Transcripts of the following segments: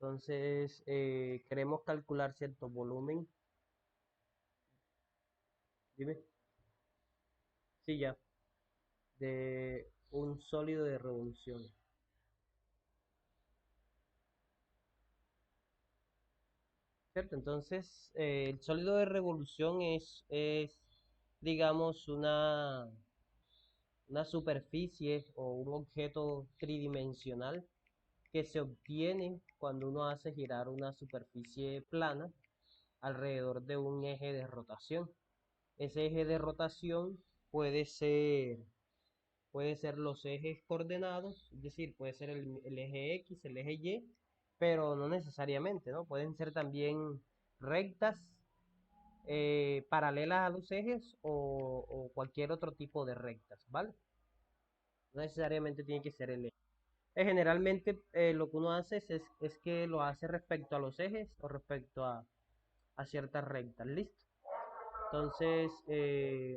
Entonces, queremos calcular cierto volumen. Dime. Sí, ya. De un sólido de revolución. ¿Cierto? Entonces, el sólido de revolución es digamos, una superficie o un objeto tridimensional que se obtiene cuando uno hace girar una superficie plana alrededor de un eje de rotación. Ese eje de rotación puede ser, puede ser los ejes coordenados, es decir, puede ser el eje X, el eje Y, pero no necesariamente, ¿no? Pueden ser también rectas, paralelas a los ejes o cualquier otro tipo de rectas, ¿vale? No necesariamente tiene que ser el eje. Generalmente lo que uno hace es que lo hace respecto a los ejes o respecto a ciertas rectas, ¿listo? Entonces,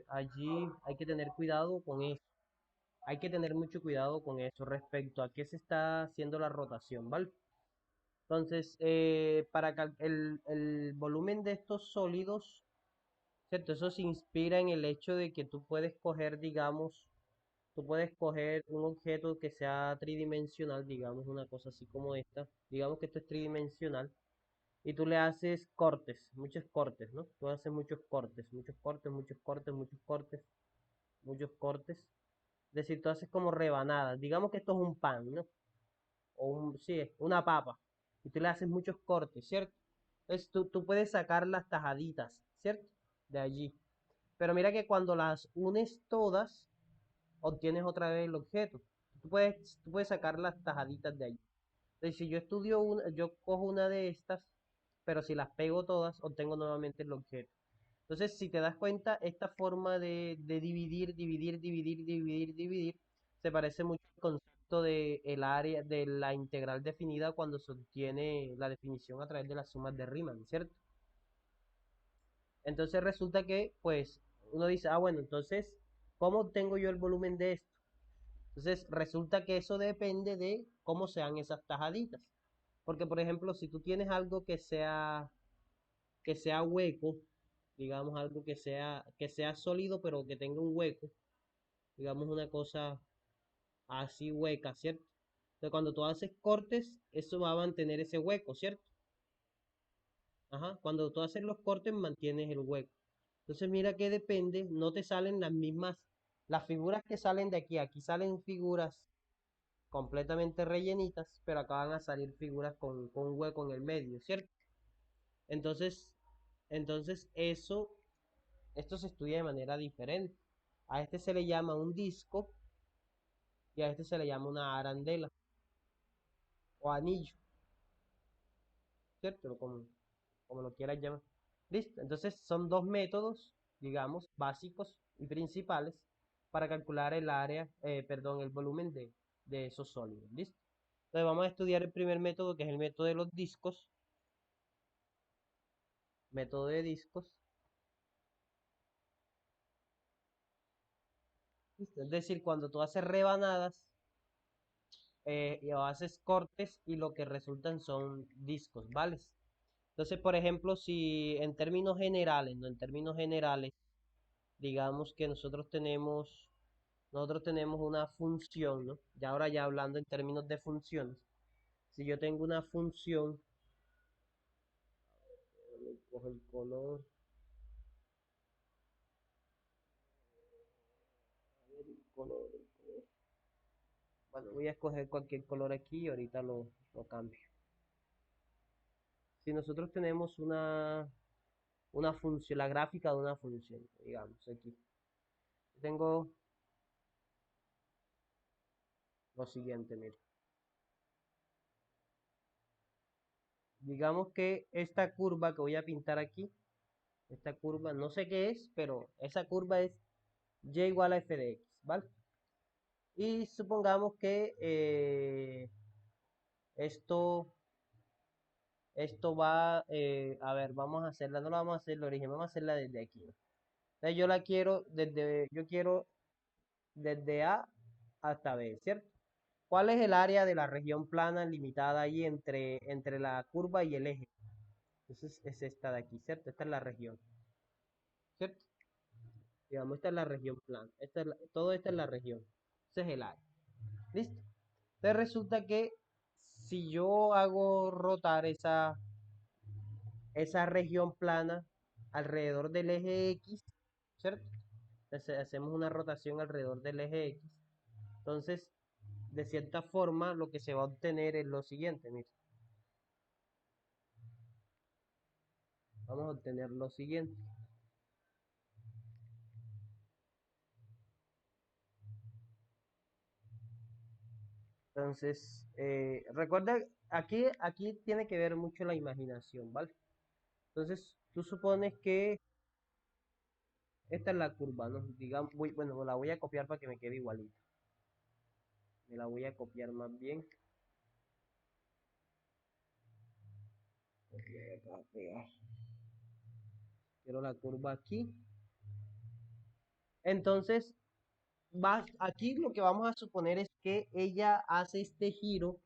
allí hay que tener cuidado con eso. Hay que tener mucho cuidado con eso respecto a qué se está haciendo la rotación, ¿vale? Entonces, el volumen de estos sólidos, ¿cierto? Eso se inspira en el hecho de que tú puedes coger, digamos, tú puedes coger un objeto que sea tridimensional, digamos, una cosa así como esta. Digamos que esto es tridimensional. Y tú le haces cortes, muchos cortes, ¿no? Tú haces muchos cortes, muchos cortes, muchos cortes, muchos cortes, muchos cortes. Es decir, tú haces como rebanadas. Digamos que esto es un pan, ¿no? O sí, una papa. Y tú le haces muchos cortes, ¿cierto? Entonces tú puedes sacar las tajaditas, ¿cierto? De allí. Pero mira que cuando las unes todas, obtienes otra vez el objeto. Tú puedes sacar las tajaditas de allí. Entonces, si yo estudio una, yo cojo una de estas, pero si las pego todas, obtengo nuevamente el objeto. Entonces, si te das cuenta, esta forma de dividir, dividir, dividir, dividir, dividir, se parece mucho al concepto de el área de la integral definida cuando se obtiene la definición a través de las sumas de Riemann, ¿cierto? Entonces resulta que, pues, uno dice, ah, bueno, entonces, ¿cómo obtengo yo el volumen de esto? Entonces resulta que eso depende de cómo sean esas tajaditas. Porque, por ejemplo, si tú tienes algo que sea hueco, digamos algo que sea sólido, pero que tenga un hueco, digamos una cosa así hueca, ¿cierto? Entonces, cuando tú haces cortes, eso va a mantener ese hueco, ¿cierto? Ajá, cuando tú haces los cortes, mantienes el hueco. Entonces, mira que depende, no te salen las mismas, las figuras que salen de aquí, aquí salen figuras completamente rellenitas, pero acá van a salir figuras con un hueco en el medio, ¿cierto? Entonces, entonces esto se estudia de manera diferente. A este se le llama un disco y a este se le llama una arandela o anillo, ¿cierto? Como lo quieras llamar. Listo. Entonces son dos métodos, digamos, básicos y principales para calcular el área, perdón, el volumen de esos sólidos. ¿Listo? Entonces vamos a estudiar el primer método, que es el método de los discos, método de discos. ¿Listo? Es decir, cuando tú haces rebanadas y o haces cortes y lo que resultan son discos, ¿vale? Entonces, por ejemplo, si en términos generales, no en términos generales, digamos que nosotros tenemos una función, ¿no? Ya ahora ya hablando en términos de funciones, si yo tengo una función, cojo el color, a ver, el color. Bueno, voy a escoger cualquier color aquí y ahorita lo cambio. Si nosotros tenemos una función, la gráfica de una función, digamos, aquí. Tengo lo siguiente, mira. Digamos que esta curva que voy a pintar aquí, esta curva, no sé qué es, pero esa curva es y igual a f de x, ¿vale? Y supongamos que esto, esto va, a ver, vamos a hacerla, no la vamos a hacer el origen, vamos a hacerla desde aquí, ¿no? Entonces yo quiero desde A hasta B, ¿cierto? ¿Cuál es el área de la región plana limitada ahí entre la curva y el eje? Entonces es esta de aquí, ¿cierto? Esta es la región, ¿cierto? Digamos, esta es la región plana. Todo esto es la región. Ese es el área. ¿Listo? Entonces resulta que si yo hago rotar esa región plana alrededor del eje X, ¿cierto? Hacemos una rotación alrededor del eje X. Entonces, de cierta forma, lo que se va a obtener es lo siguiente, mira. Vamos a obtener lo siguiente. Entonces, recuerda, aquí tiene que ver mucho la imaginación, ¿vale? Entonces, tú supones que esta es la curva, ¿no? Digamos, bueno, la voy a copiar para que me quede igualita. Me la voy a copiar más bien. Quiero la curva aquí. Entonces, aquí lo que vamos a suponer es que ella hace este giro.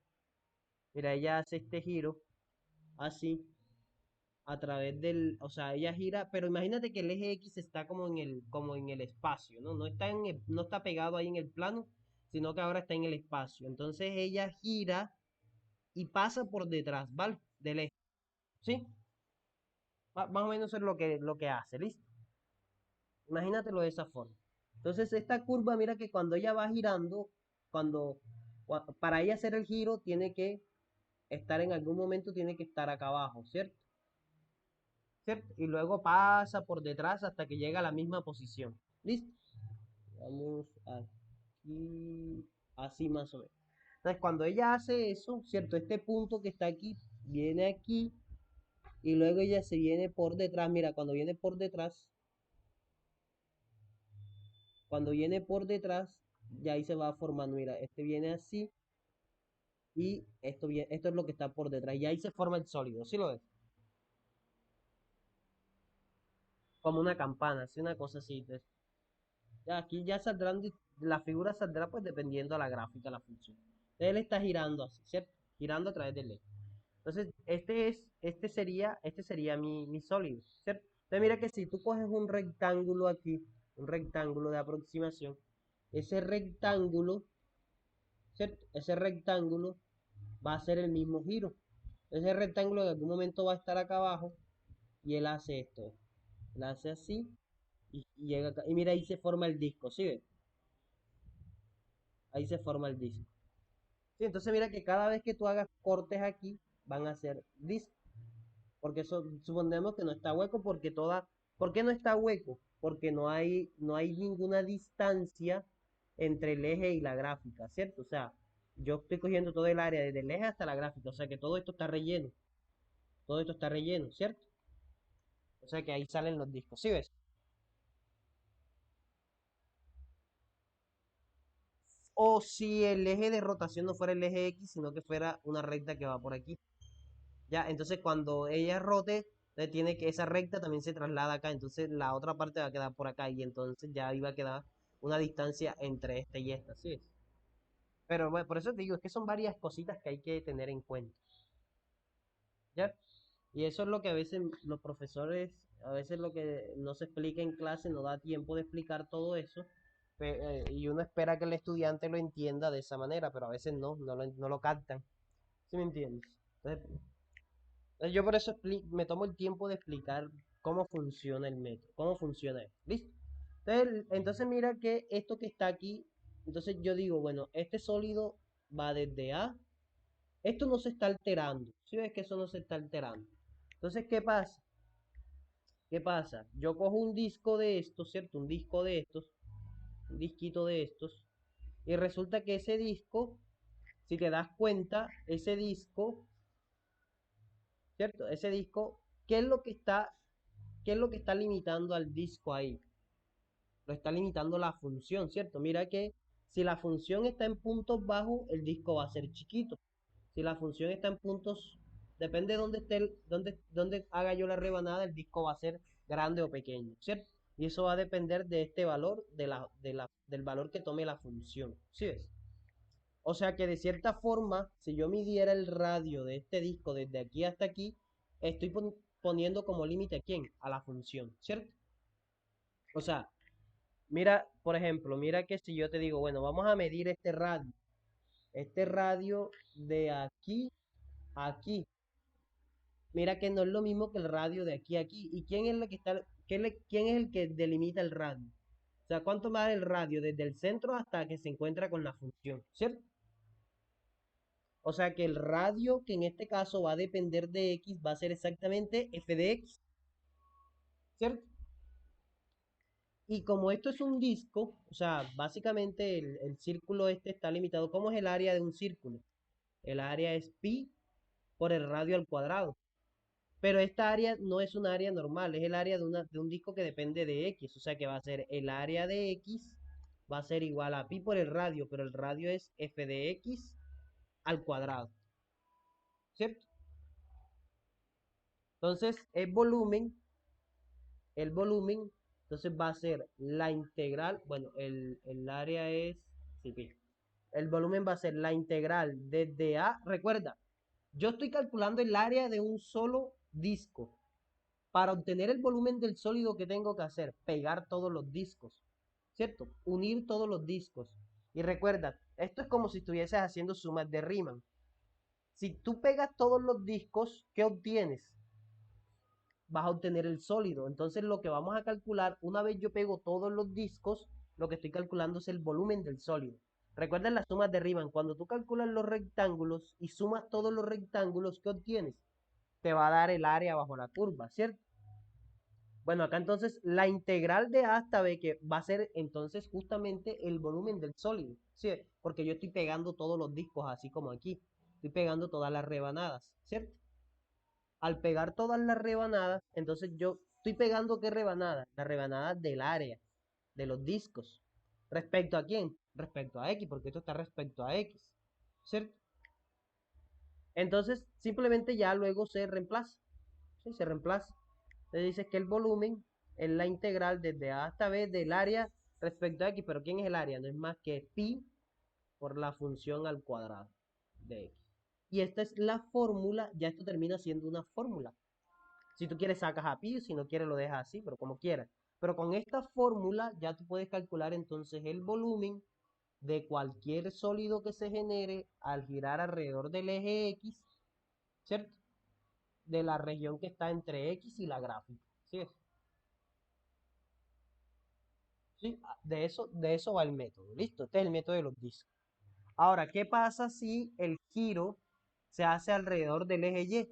Mira, ella hace este giro así a través o sea, ella gira, pero imagínate que el eje X está como en el espacio, ¿no? No está pegado ahí en el plano, sino que ahora está en el espacio. Entonces ella gira y pasa por detrás, ¿vale? Del eje, ¿sí? Más o menos es lo que hace, ¿listo? Imagínatelo de esa forma. Entonces esta curva, mira que cuando ella va girando, para ella hacer el giro, tiene que estar en algún momento, tiene que estar acá abajo, ¿cierto? ¿Cierto? Y luego pasa por detrás hasta que llega a la misma posición. ¿Listo? Vamos aquí, así más o menos. Entonces, cuando ella hace eso, ¿cierto? Este punto que está aquí, viene aquí, y luego ella se viene por detrás. Mira, cuando viene por detrás, ya ahí se va formando. Mira, este viene así, y esto es lo que está por detrás. Y ahí se forma el sólido, ¿sí lo ves? Como una campana, así una cosa así. Ya, aquí ya saldrán, la figura saldrá pues dependiendo de la gráfica, la función. Él está girando así, ¿cierto? Girando a través del eje. Entonces, este sería mi sólido, ¿cierto? Entonces mira que si tú coges un rectángulo aquí, un rectángulo de aproximación, ese rectángulo, ¿cierto? Ese rectángulo va a hacer el mismo giro. Ese rectángulo en algún momento va a estar acá abajo y él hace esto. Él hace así y llega acá. Y mira, ahí se forma el disco, ¿sí ves? Ahí se forma el disco. Sí, entonces mira que cada vez que tú hagas cortes aquí, van a ser discos. Porque suponemos que no está hueco ¿por qué no está hueco? Porque no hay ninguna distancia entre el eje y la gráfica, ¿cierto? O sea, yo estoy cogiendo todo el área desde el eje hasta la gráfica, o sea que todo esto está relleno, ¿cierto? O sea que ahí salen los discos, ¿sí ves? O si el eje de rotación no fuera el eje X, sino que fuera una recta que va por aquí. Ya, entonces cuando ella rote, tiene que esa recta también se traslada acá, entonces la otra parte va a quedar por acá y entonces ya iba a quedar una distancia entre esta y esta, ¿sí? Pero bueno, por eso te digo, es que son varias cositas que hay que tener en cuenta, ¿ya? Y eso es lo que a veces los profesores, a veces lo que no se explica en clase, no da tiempo de explicar todo eso, y uno espera que el estudiante lo entienda de esa manera, pero a veces no lo captan, ¿sí me entiendes? Yo por eso me tomo el tiempo de explicar cómo funciona el método, cómo funciona esto. ¿Listo? Entonces mira que esto que está aquí, entonces yo digo, bueno, este sólido va desde A, esto no se está alterando, si ves que eso no se está alterando. Entonces, ¿qué pasa? ¿Qué pasa? Yo cojo un disco de estos, ¿cierto? Un disco de estos, un disquito de estos, y resulta que ese disco, si te das cuenta, ese disco, ¿cierto? Ese disco, ¿qué es lo que está ¿qué es lo que está limitando al disco ahí? Lo está limitando la función, ¿cierto? Mira que si la función está en puntos bajos, el disco va a ser chiquito. Si la función está en puntos, depende de dónde esté, dónde haga yo la rebanada, el disco va a ser grande o pequeño, ¿cierto? Y eso va a depender de este valor, del valor que tome la función, ¿sí ves? O sea que de cierta forma, si yo midiera el radio de este disco desde aquí hasta aquí, estoy poniendo como límite a quién, a la función, ¿cierto? O sea, mira, por ejemplo, mira que si yo te digo, bueno, vamos a medir este radio de aquí a aquí. Mira que no es lo mismo que el radio de aquí a aquí. ¿Y quién es el que está, quién es el que delimita el radio? O sea, ¿cuánto más el radio desde el centro hasta que se encuentra con la función? ¿Cierto? O sea que el radio, que en este caso va a depender de X, va a ser exactamente f de X, ¿cierto? Y como esto es un disco, o sea, básicamente el círculo este está limitado. ¿Cómo es el área de un círculo? El área es pi por el radio al cuadrado. Pero esta área no es un área normal, es el área de un disco que depende de X. O sea que va a ser el área de X, va a ser igual a pi por el radio, pero el radio es f de X al cuadrado, ¿cierto? Entonces, el volumen, entonces va a ser la integral, bueno, el área es, sí, pi. El volumen va a ser la integral desde A, recuerda, yo estoy calculando el área de un solo disco. Para obtener el volumen del sólido, ¿que tengo que hacer? Pegar todos los discos, ¿cierto? Unir todos los discos. Y recuerda, esto es como si estuvieses haciendo sumas de Riemann. Si tú pegas todos los discos, ¿qué obtienes? Vas a obtener el sólido. Entonces lo que vamos a calcular, una vez yo pego todos los discos, lo que estoy calculando es el volumen del sólido. Recuerden las sumas de Riemann. Cuando tú calculas los rectángulos y sumas todos los rectángulos, ¿qué obtienes? Te va a dar el área bajo la curva, ¿cierto? Bueno, acá entonces la integral de A hasta B, que va a ser entonces justamente el volumen del sólido, ¿sí? Porque yo estoy pegando todos los discos así como aquí. Estoy pegando todas las rebanadas, ¿cierto? Al pegar todas las rebanadas, entonces yo estoy pegando ¿qué rebanadas? Las rebanadas del área, de los discos. ¿Respecto a quién? Respecto a X, porque esto está respecto a X, ¿cierto? Entonces simplemente ya luego se reemplaza, ¿sí? Se reemplaza. Entonces dice que el volumen es la integral desde A hasta B del área respecto a X, pero ¿quién es el área? No es más que pi por la función al cuadrado de X. Y esta es la fórmula, ya esto termina siendo una fórmula. Si tú quieres sacas a pi, si no quieres lo dejas así, pero como quieras. Pero con esta fórmula ya tú puedes calcular entonces el volumen de cualquier sólido que se genere al girar alrededor del eje X, ¿cierto? De la región que está entre X y la gráfica. ¿Sí es? Sí, de eso va el método. Listo, este es el método de los discos. Ahora, ¿qué pasa si el giro se hace alrededor del eje Y?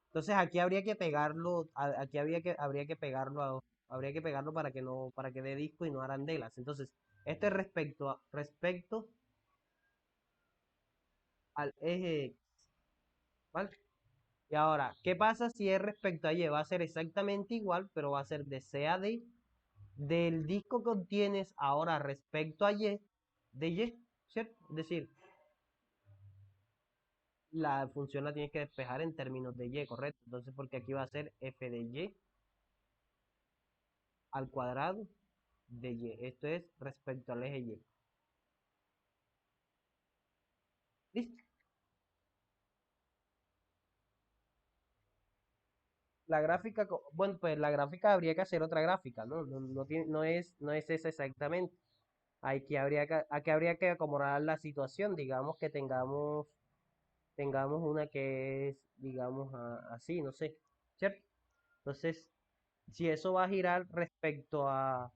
Entonces aquí habría que pegarlo, aquí habría que pegarlo, habría que pegarlo para que no, para que dé disco y no arandelas. Entonces, esto es respecto al eje X, ¿vale? Y ahora, ¿qué pasa si es respecto a Y? Va a ser exactamente igual, pero va a ser de C a D del disco que obtienes ahora respecto a Y, de Y, ¿cierto? Es decir, la función la tienes que despejar en términos de Y, ¿correcto? Entonces, porque aquí va a ser f de Y al cuadrado de Y. Esto es respecto al eje Y. ¿Listo? La gráfica, bueno, pues la gráfica habría que hacer otra gráfica, ¿no? No es esa exactamente. Aquí habría que acomodar la situación, digamos que tengamos una que es, digamos, así, no sé, ¿cierto? Entonces, si eso va a girar respecto al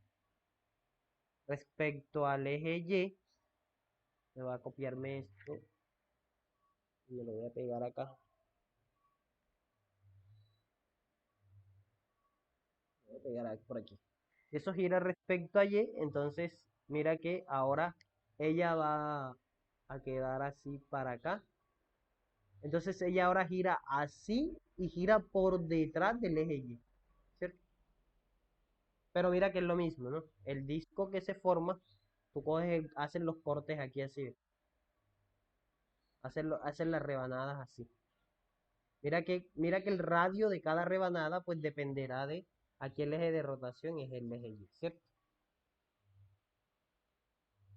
eje Y, me va a copiarme esto y me lo voy a pegar acá. Me voy a pegar por aquí. Eso gira respecto a Y, entonces mira que ahora ella va a quedar así para acá. Entonces ella ahora gira así y gira por detrás del eje Y, ¿cierto? Pero mira que es lo mismo, ¿no? El disco que se forma, tú coges, haces los cortes aquí así, haces las rebanadas así. Mira que el radio de cada rebanada pues dependerá de aquí el eje de rotación es el eje Y, ¿cierto?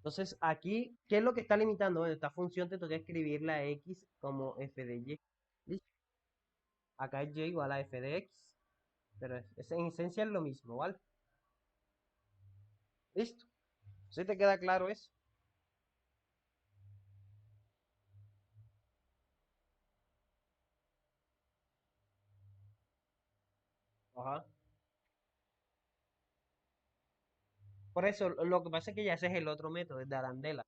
Entonces, aquí, ¿qué es lo que está limitando? Bueno, esta función te toca escribir la x como f de y. ¿Listo? Acá es y igual a f de x. Pero en esencia es lo mismo, ¿vale? ¿Listo? ¿Sí te queda claro eso? Ajá. Por eso, lo que pasa es que ya ese es el otro método, es de arandelas.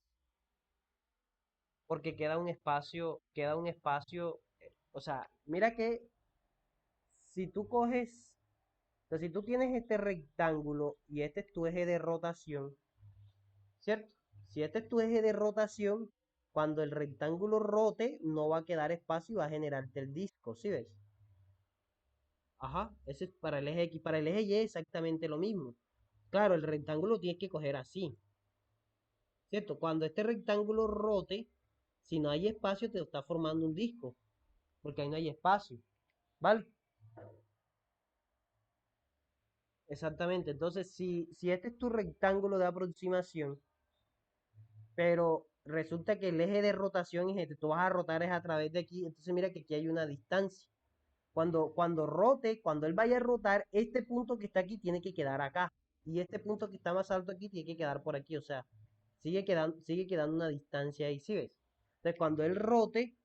Porque queda un espacio, o sea, mira que si tú coges, o sea, si tú tienes este rectángulo y este es tu eje de rotación, ¿cierto? Si este es tu eje de rotación, cuando el rectángulo rote, no va a quedar espacio y va a generarte el disco, ¿sí ves? Ajá, ese es para el eje X, para el eje Y exactamente lo mismo. Claro, el rectángulo tienes que coger así, ¿cierto? Cuando este rectángulo rote, si no hay espacio, te está formando un disco, porque ahí no hay espacio, ¿vale? Exactamente. Entonces, si este es tu rectángulo de aproximación, pero resulta que el eje de rotación es este, tú vas a rotar es a través de aquí, entonces mira que aquí hay una distancia. Cuando rote, cuando él vaya a rotar, este punto que está aquí tiene que quedar acá. Y este punto que está más alto aquí tiene que quedar por aquí. O sea, sigue quedando una distancia ahí, ¿sí ves? Entonces, cuando él rote,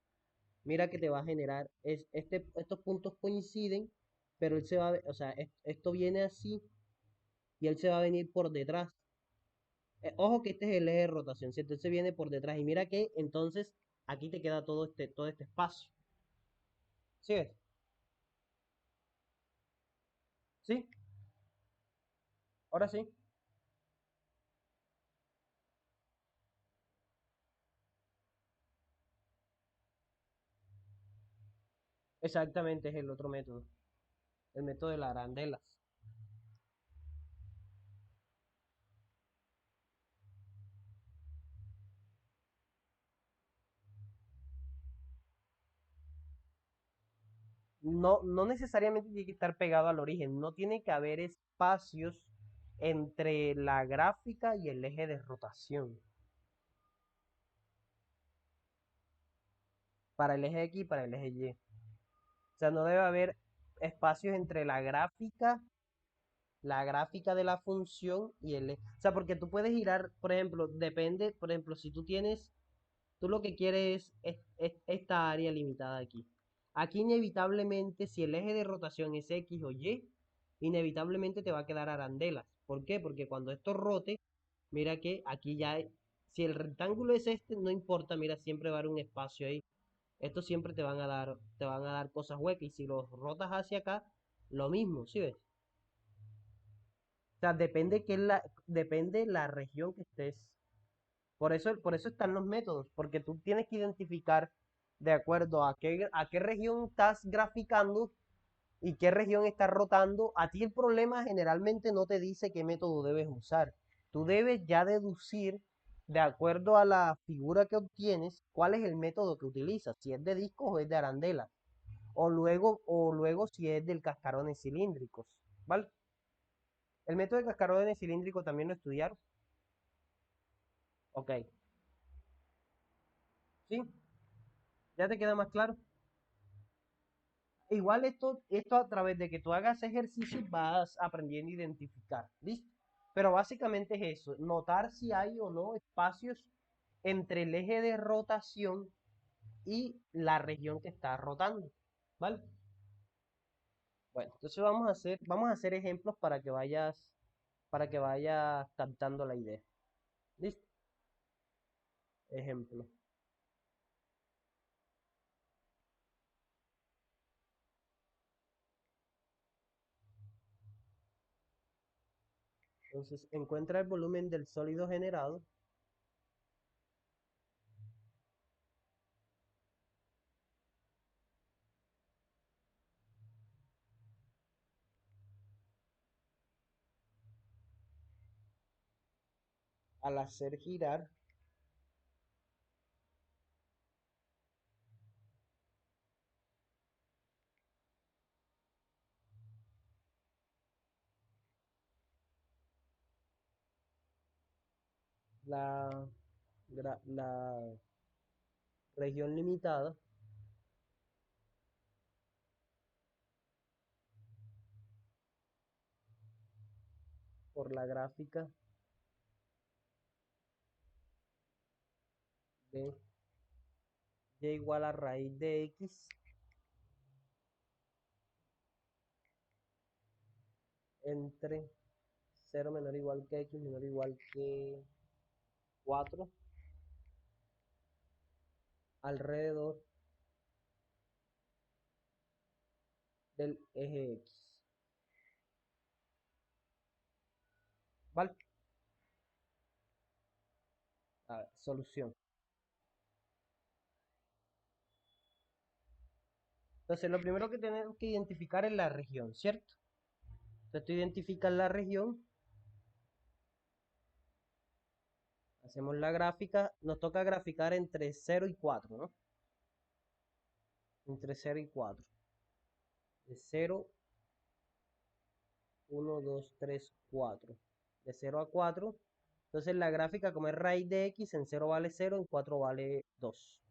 mira que te va a generar, estos puntos coinciden, pero él se va o sea, esto viene así y él se va a venir por detrás. Ojo que este es el eje de rotación, ¿cierto? Él se viene por detrás y mira que entonces aquí te queda todo este espacio. ¿Sí ves? ¿Sí? Ahora sí. Exactamente es el otro método, el método de las arandelas. No, no necesariamente tiene que estar pegado al origen, no tiene que haber espacios entre la gráfica y el eje de rotación. Para el eje X y para el eje Y. O sea, no debe haber espacios entre la gráfica de la función y el eje. O sea, porque tú puedes girar, por ejemplo, depende, por ejemplo, si tú tienes, tú lo que quieres es esta área limitada aquí. Aquí inevitablemente, si el eje de rotación es X o Y, inevitablemente te va a quedar arandelas. ¿Por qué? Porque cuando esto rote, mira que aquí ya, si el rectángulo es este, no importa, mira, siempre va a haber un espacio ahí. Estos siempre te van a dar cosas huecas. Y si los rotas hacia acá, lo mismo, ¿sí ves? O sea, depende la región que estés. Por eso están los métodos, porque tú tienes que identificar de acuerdo a qué región estás graficando y qué región estás rotando. A ti el problema generalmente no te dice qué método debes usar. Tú debes ya deducir, de acuerdo a la figura que obtienes, cuál es el método que utilizas, si es de discos o es de arandela, o luego si es del cascarones cilíndricos, ¿vale? El método de cascarones cilíndrico también lo estudiaron. Ok, ¿sí? ¿Ya te queda más claro? Igual esto a través de que tú hagas ejercicio vas aprendiendo a identificar, ¿listo? Pero básicamente es eso, notar si hay o no espacios entre el eje de rotación y la región que está rotando, ¿vale? Bueno, entonces vamos a hacer ejemplos para que vayas captando la idea. ¿Listo? Ejemplo. Entonces, encuentra el volumen del sólido generado al hacer girar la, la región limitada por la gráfica de y igual a raíz de x entre 0 menor o igual que x menor o igual que 4 alrededor del eje x. ¿Vale? A ver, solución. Entonces, lo primero que tenemos que identificar es la región, ¿cierto? Entonces, tú identificas la región, hacemos la gráfica, nos toca graficar entre 0 y 4, ¿no? Entre 0 y 4. De 0, 1, 2, 3, 4. De 0 a 4. Entonces, la gráfica, como es raíz de x, en 0 vale 0, en 4 vale 2.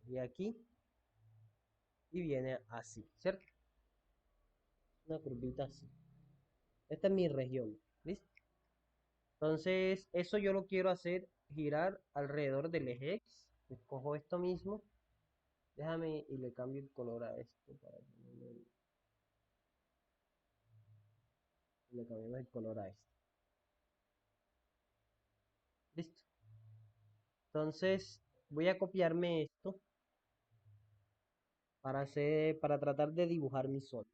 Y aquí, y viene así, ¿cierto? Una curvita así. Esta es mi región, ¿listo? Entonces, eso yo lo quiero hacer girar alrededor del eje X. Escojo esto mismo. Déjame y le cambio el color a esto para que le cambiemos el color a esto. Listo. Entonces, voy a copiarme esto para tratar de dibujar mi sol.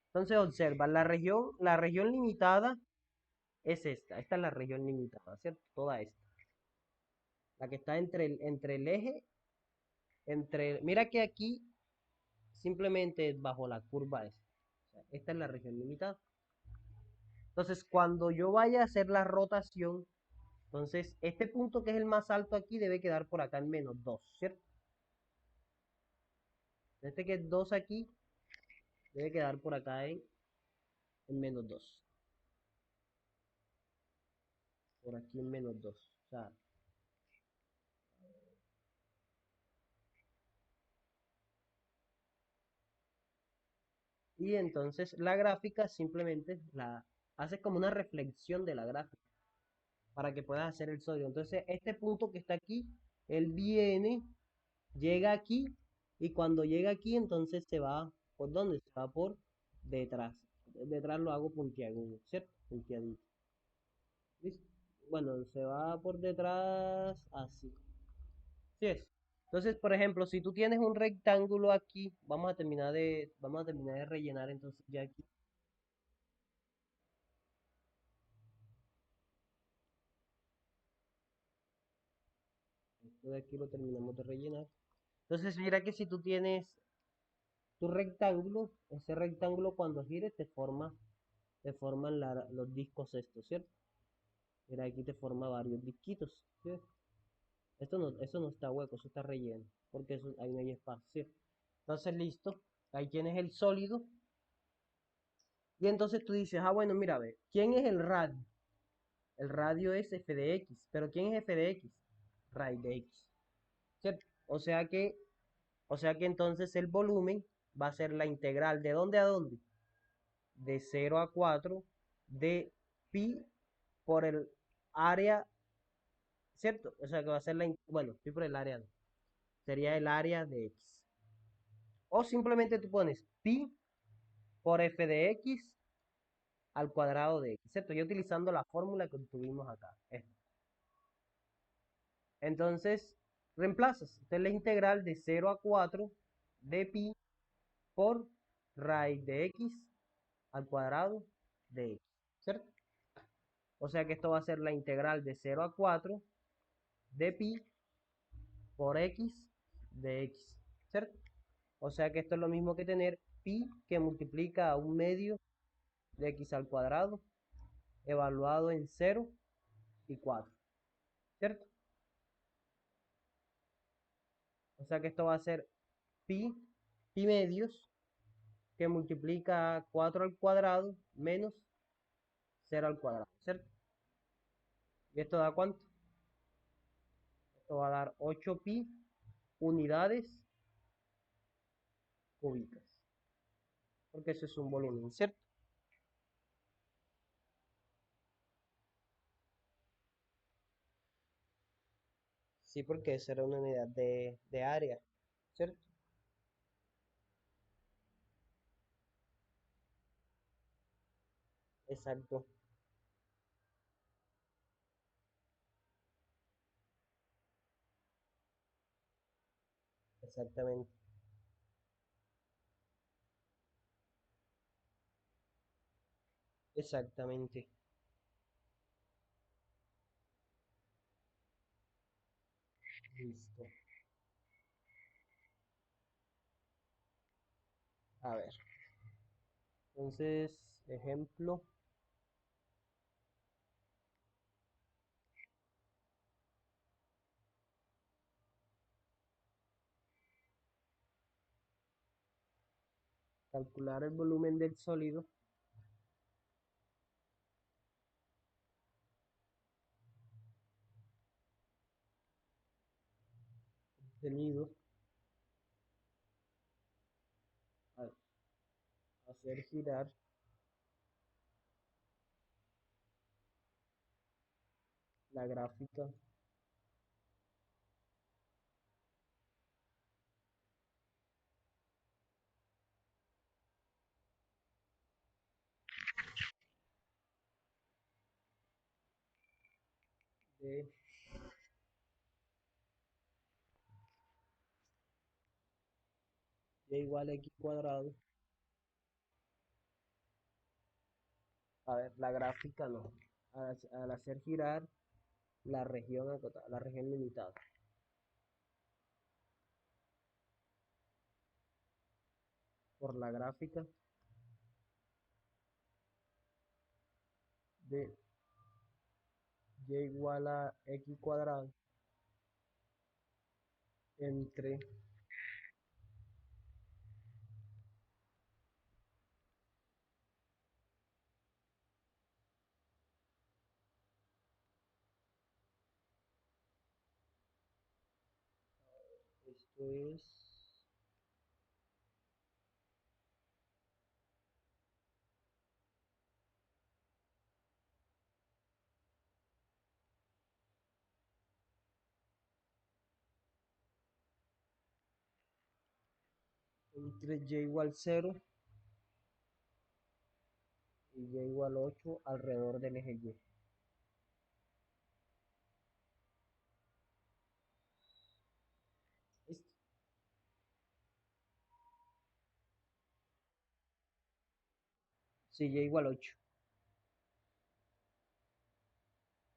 Entonces, observa, la región limitada es esta. Esta es la región limitada, ¿cierto? Toda esta. La que está entre el eje, mira que aquí simplemente bajo la curva esta. O sea, esta es la región limitada. Entonces, cuando yo vaya a hacer la rotación, entonces este punto que es el más alto aquí debe quedar por acá en -2, ¿cierto? Este que es 2 aquí debe quedar por acá en -2. Por aquí en -2. O sea, y entonces la gráfica simplemente la hace como una reflexión de la gráfica para que puedas hacer el sodio. Entonces, este punto que está aquí, él viene, llega aquí y cuando llega aquí, entonces se va, ¿por dónde? Se va por detrás. Detrás lo hago puntiagudo, ¿cierto? Puntiagudo. ¿Listo? Bueno, se va por detrás así. ¿Sí es? Entonces, por ejemplo, si tú tienes un rectángulo aquí, vamos a terminar de rellenar entonces ya aquí. Esto de aquí lo terminamos de rellenar. Entonces, mira que si tú tienes tu rectángulo, ese rectángulo cuando gire te forman los discos estos, ¿cierto? Mira, aquí te forma varios disquitos, ¿cierto? Eso no está hueco, eso está relleno, porque ahí no hay espacio, ¿cierto? Entonces, listo, ahí tienes el sólido, y entonces tú dices, bueno, mira, a ver, ¿quién es el radio? El radio es f de x, pero ¿quién es f de x? Raíz de x, ¿cierto? O sea que entonces el volumen va a ser la integral, ¿de dónde a dónde? De 0 a 4 de pi por el área, ¿cierto? O sea que va a ser bueno, pi por el área, no, sería el área de x. O simplemente tú pones pi por f de x al cuadrado de x, ¿cierto? Yo utilizando la fórmula que tuvimos acá. Entonces, reemplazas. Esta es la integral de 0 a 4 de pi por raíz de x al cuadrado de x, ¿cierto? O sea que esto va a ser la integral de 0 a 4 de pi por x de x, ¿cierto? O sea que esto es lo mismo que tener pi que multiplica a un medio de x al cuadrado evaluado en 0 y 4, ¿cierto? O sea que esto va a ser pi medios que multiplica 4 al cuadrado menos 0 al cuadrado, ¿cierto? ¿Y esto da cuánto? Esto va a dar 8pi unidades cúbicas. Porque eso es un volumen, ¿cierto? Sí, porque esa era una unidad de área, ¿cierto? Exacto, exactamente, exactamente. Listo. A ver, entonces, ejemplo, calcular el volumen del sólido obtenido al hacer girar la gráfica de y igual a x cuadrado. A ver, la gráfica no. Al hacer girar la región acotada, la región limitada por la gráfica de y igual a x cuadrado entre, esto es entre y igual 0 y y igual 8 alrededor del eje Y. ¿Listo? Si y igual 8.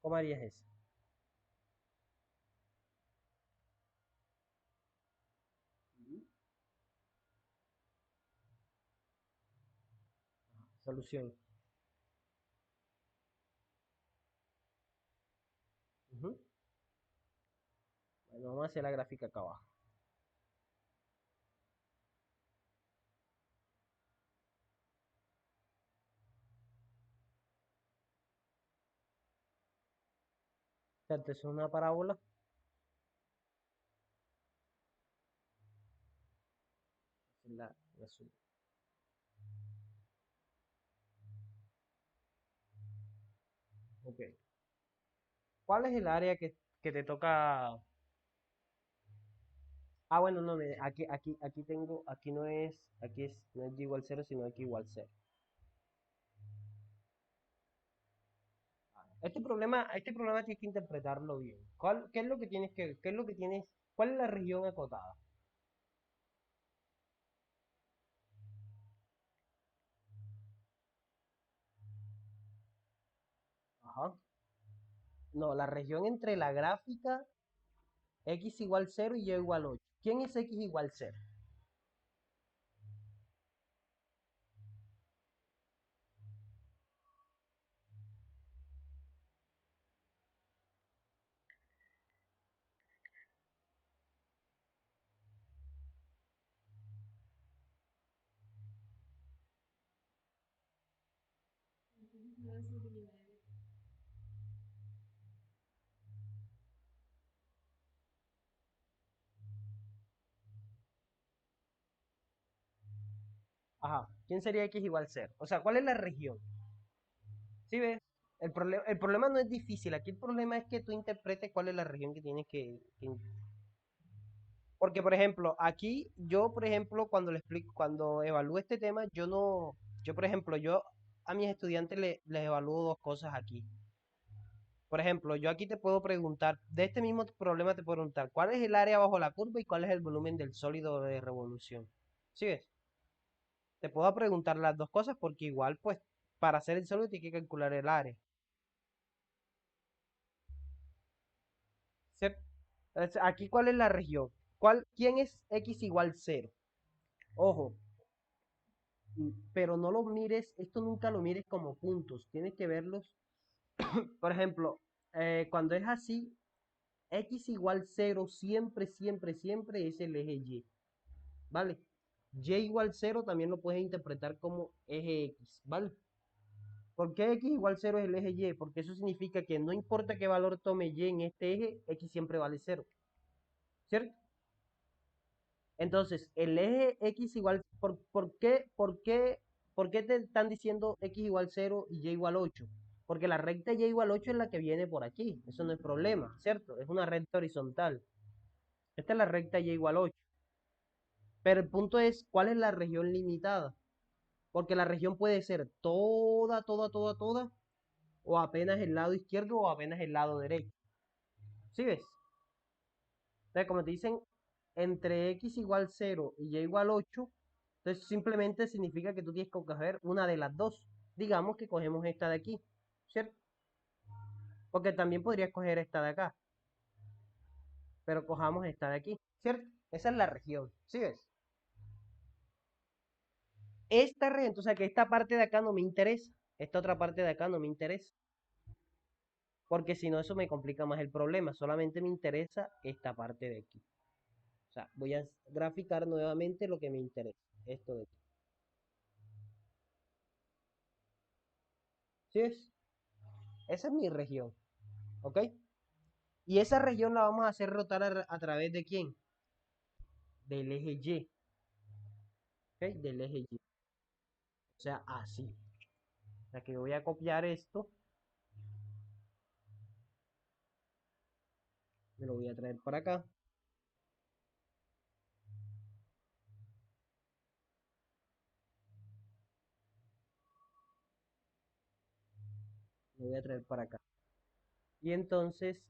¿Cómo harías eso? Ujú. Solución. Ujú. Bueno, vamos a hacer la gráfica acá abajo. Entonces es una parábola. La ok. ¿Cuál es el área que te toca? Ah, bueno, no, aquí tengo, aquí no es, no es y igual 0, sino x igual 0. Este problema tienes que interpretarlo bien. ¿Qué es lo que tienes qué es lo que tienes, cuál es la región acotada? Ajá. No, la región entre la gráfica x igual 0 y y igual 8. ¿Quién es x igual 0? Ajá. ¿Quién sería x igual cero? O sea, ¿cuál es la región? ¿Sí ves? El problema no es difícil. Aquí el problema es que tú interpretes cuál es la región que tienes Porque, por ejemplo, aquí yo, por ejemplo, cuando le explico, cuando evalúo este tema, yo no, yo, por ejemplo, yo a mis estudiantes les evalúo dos cosas aquí. Por ejemplo, yo aquí te puedo preguntar, de este mismo problema te puedo preguntar, ¿cuál es el área bajo la curva y cuál es el volumen del sólido de revolución? ¿Sí ves? Te puedo preguntar las dos cosas porque igual, pues, para hacer el sólido tienes que calcular el área. ¿Cierto? Entonces, aquí, ¿cuál es la región? ¿Quién es x igual cero? Ojo, pero no lo mires, esto nunca lo mires como puntos, tienes que verlos. Por ejemplo, cuando es así, x igual cero siempre, siempre, siempre es el eje y. ¿Vale? Y igual cero también lo puedes interpretar como eje x, ¿vale? ¿Por qué x igual cero es el eje y? Porque eso significa que no importa qué valor tome y en este eje, x siempre vale cero, ¿cierto? Entonces, el eje x igual, por qué te están diciendo x igual cero y y igual 8? Porque la recta y igual 8 es la que viene por aquí, eso no es problema, ¿cierto? Es una recta horizontal. Esta es la recta y igual 8. Pero el punto es, ¿cuál es la región limitada? Porque la región puede ser toda, toda, toda, toda, o apenas el lado izquierdo o apenas el lado derecho. ¿Sí ves? Entonces, como te dicen, entre x igual cero y y igual 8, entonces simplemente significa que tú tienes que coger una de las dos. Digamos que cogemos esta de aquí, ¿cierto? Porque también podrías coger esta de acá, pero cojamos esta de aquí, ¿cierto? Esa es la región, ¿sí ves? Esta región, o sea que esta parte de acá no me interesa, esta otra parte de acá no me interesa, porque si no eso me complica más el problema, solamente me interesa esta parte de aquí. O sea, voy a graficar nuevamente lo que me interesa, esto de aquí. ¿Sí ves? Esa es mi región, ¿ok? Y esa región la vamos a hacer rotar a través de quién? Del eje Y, ¿ok? Del eje Y. O sea, así. O sea, que voy a copiar esto, me lo voy a traer para acá, lo voy a traer para acá. Y entonces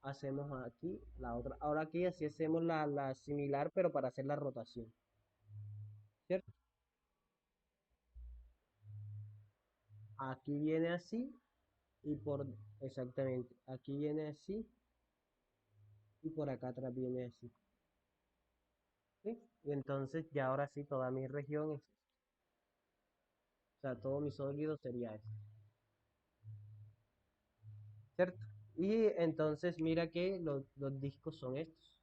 hacemos aquí la otra. Ahora aquí así hacemos la similar, pero para hacer la rotación, ¿cierto? Aquí viene así y exactamente, aquí viene así y por acá atrás viene así, ¿sí? Y entonces ya ahora sí toda mi región es, o sea, todo mi sólido sería este, ¿cierto? Y entonces mira que los discos son estos.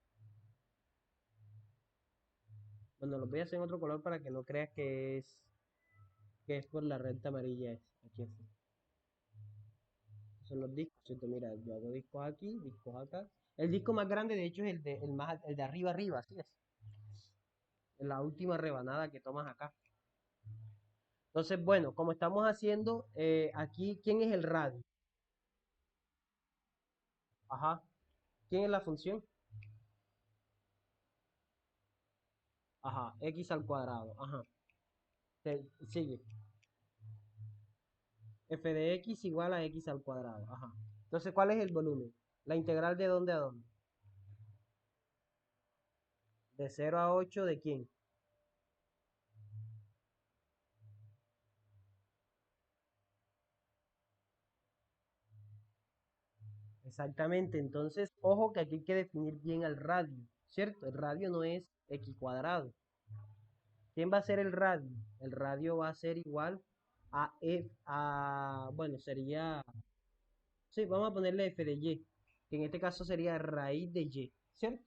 Bueno, los voy a hacer en otro color para que no creas que es por la recta amarilla. Aquí así. Son los discos, ¿cierto? Mira, yo hago discos aquí, discos acá. El disco más grande, de hecho, es el de arriba arriba, así es. La última rebanada que tomas acá. Entonces, bueno, como estamos haciendo aquí, ¿quién es el radio? Ajá. ¿Quién es la función? Ajá, x al cuadrado. Ajá. Sigue. F de x igual a x al cuadrado. Ajá. Entonces, ¿cuál es el volumen? La integral de dónde a dónde. De 0 a 8, ¿de quién? Exactamente. Entonces, ojo que aquí hay que definir bien el radio, ¿cierto? El radio no es x cuadrado. ¿Quién va a ser el radio? El radio va a ser igual bueno, sería, sí, vamos a ponerle f de y, que en este caso sería raíz de y, ¿cierto?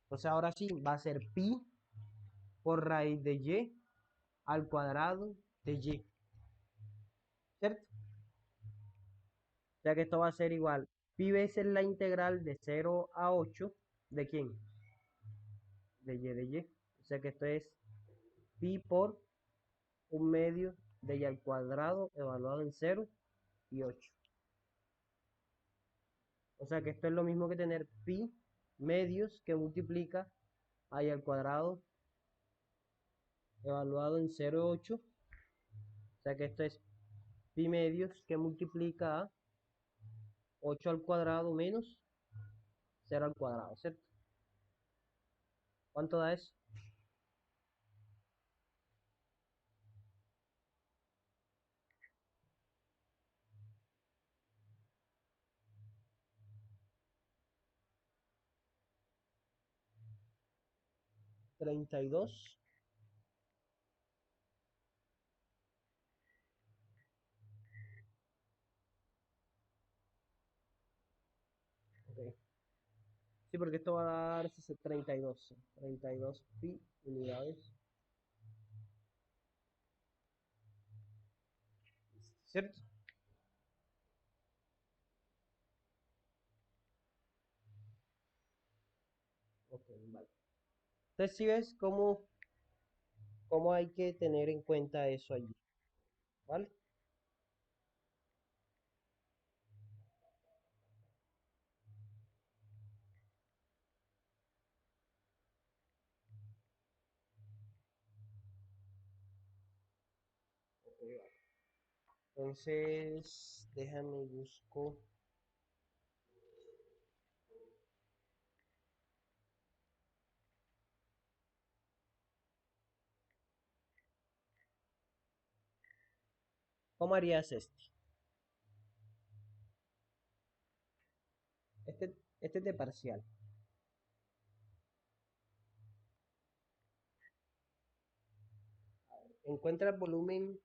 Entonces ahora sí, va a ser pi por raíz de y al cuadrado de y, ¿cierto? Ya que esto va a ser igual, pi veces la integral de 0 a 8, ¿de quién? De y de y. O sea que esto es pi por un medio de y al cuadrado evaluado en 0 y 8. O sea que esto es lo mismo que tener pi medios que multiplica a y al cuadrado evaluado en 0,8. O sea que esto es pi medios que multiplica a 8 al cuadrado menos 0 al cuadrado, ¿cierto? ¿Cuánto da eso? 32. Ok. Sí, porque esto va a dar 32 pi unidades, ¿cierto? Ok, vale. Entonces, si ves cómo hay que tener en cuenta eso allí, ¿vale? Ok, vale. Entonces, déjame busco. ¿Cómo harías este? Este es de parcial. Encuentra el volumen.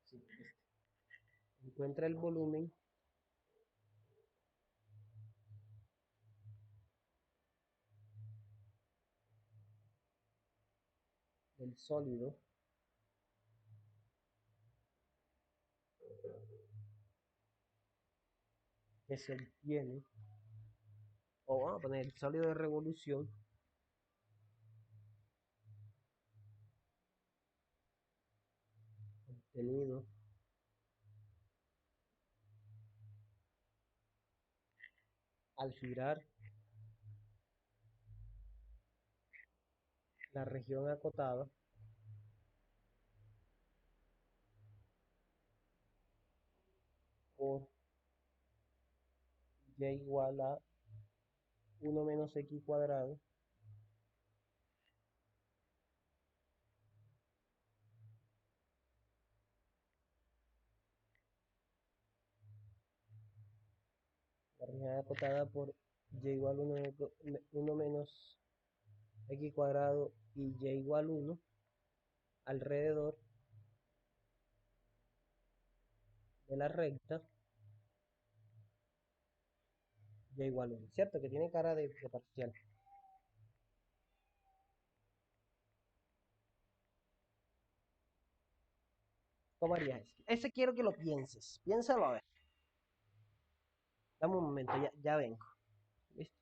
Sí, encuentra el volumen del sólido que se obtiene, o vamos a poner el sólido de revolución obtenido al girar la región acotada por y igual a 1 menos x², la región acotada por y igual a 1 menos x² y y igual 1 alrededor de la recta y igual 1, ¿cierto? Que tiene cara de parcial. ¿Cómo harías eso? Ese quiero que lo pienses. Piénsalo a ver. Dame un momento, ya vengo. ¿Listo?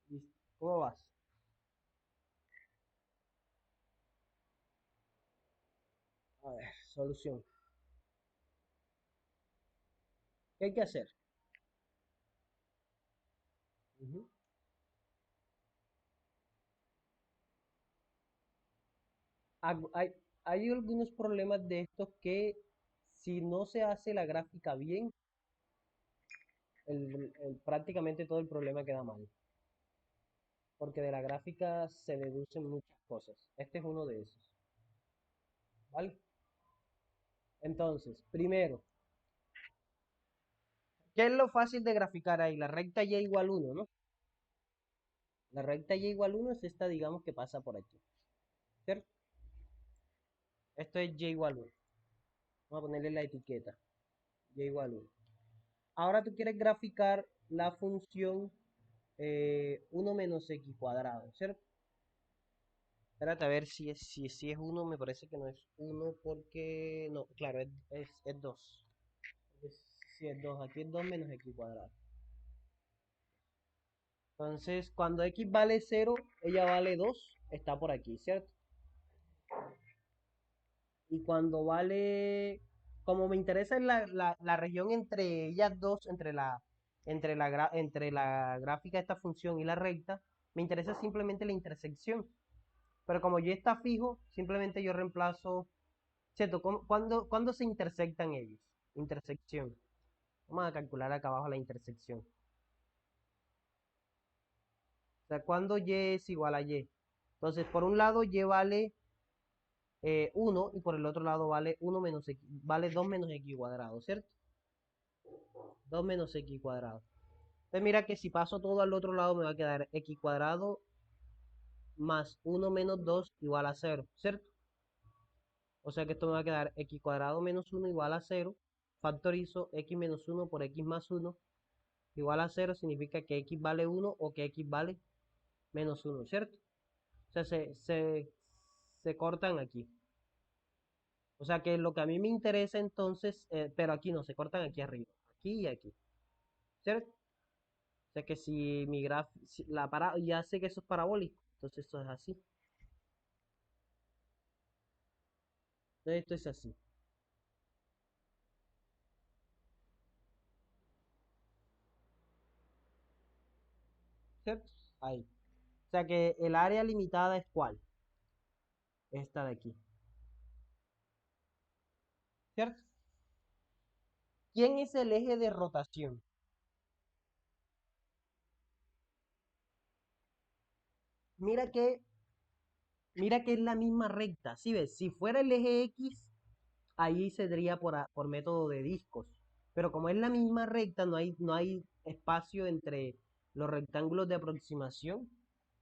¿Listo? ¿Cómo vas? A ver, solución. ¿Qué hay que hacer? Ujú. Hay algunos problemas de estos que si no se hace la gráfica bien, prácticamente todo el problema queda mal. Porque de la gráfica se deducen muchas cosas. Este es uno de esos. ¿Vale? Entonces, primero, ¿qué es lo fácil de graficar ahí? La recta y igual 1, ¿no? La recta y igual 1 es esta, digamos, que pasa por aquí. ¿Cierto? Esto es y igual 1. Vamos a ponerle la etiqueta. Y igual 1. Ahora tú quieres graficar la función 1 menos x cuadrado, ¿cierto? Espérate a ver si es 1, me parece que no es 1 porque... No, claro, es 2. Si es 2, aquí es 2 menos x cuadrado. Entonces, cuando x vale 0, ella vale 2, está por aquí, ¿cierto? Y cuando vale, como me interesa en la región entre ellas dos, entre la gráfica de esta función y la recta, me interesa simplemente la intersección. Pero como ya está fijo, simplemente yo reemplazo, ¿cierto? ¿Cuándo se intersectan ellos? Intersección. Vamos a calcular acá abajo la intersección. O sea, cuando y es igual a y. Entonces, por un lado y vale 1 y por el otro lado vale 1 menos x, vale 2 menos x cuadrado, ¿cierto? 2 menos x cuadrado. Entonces mira que si paso todo al otro lado me va a quedar x cuadrado más 1 menos 2 igual a 0, ¿cierto? O sea que esto me va a quedar x cuadrado menos 1 igual a 0. Factorizo x menos 1 por x más 1 igual a 0. Significa que x vale 1 o que x vale menos 1, ¿cierto? O sea, se cortan aquí. O sea que lo que a mí me interesa entonces, pero aquí no, se cortan aquí arriba. Aquí y aquí, ¿cierto? O sea que si mi ya sé que eso es parabólico, entonces esto es así. Entonces esto es así, ¿cierto? Ahí. O sea que el área limitada es ¿cuál? Esta de aquí, ¿cierto? ¿Quién es el eje de rotación? Mira que, mira que es la misma recta, ¿sí ves? Si fuera el eje X, ahí sería por método de discos. Pero como es la misma recta, no hay espacio entre los rectángulos de aproximación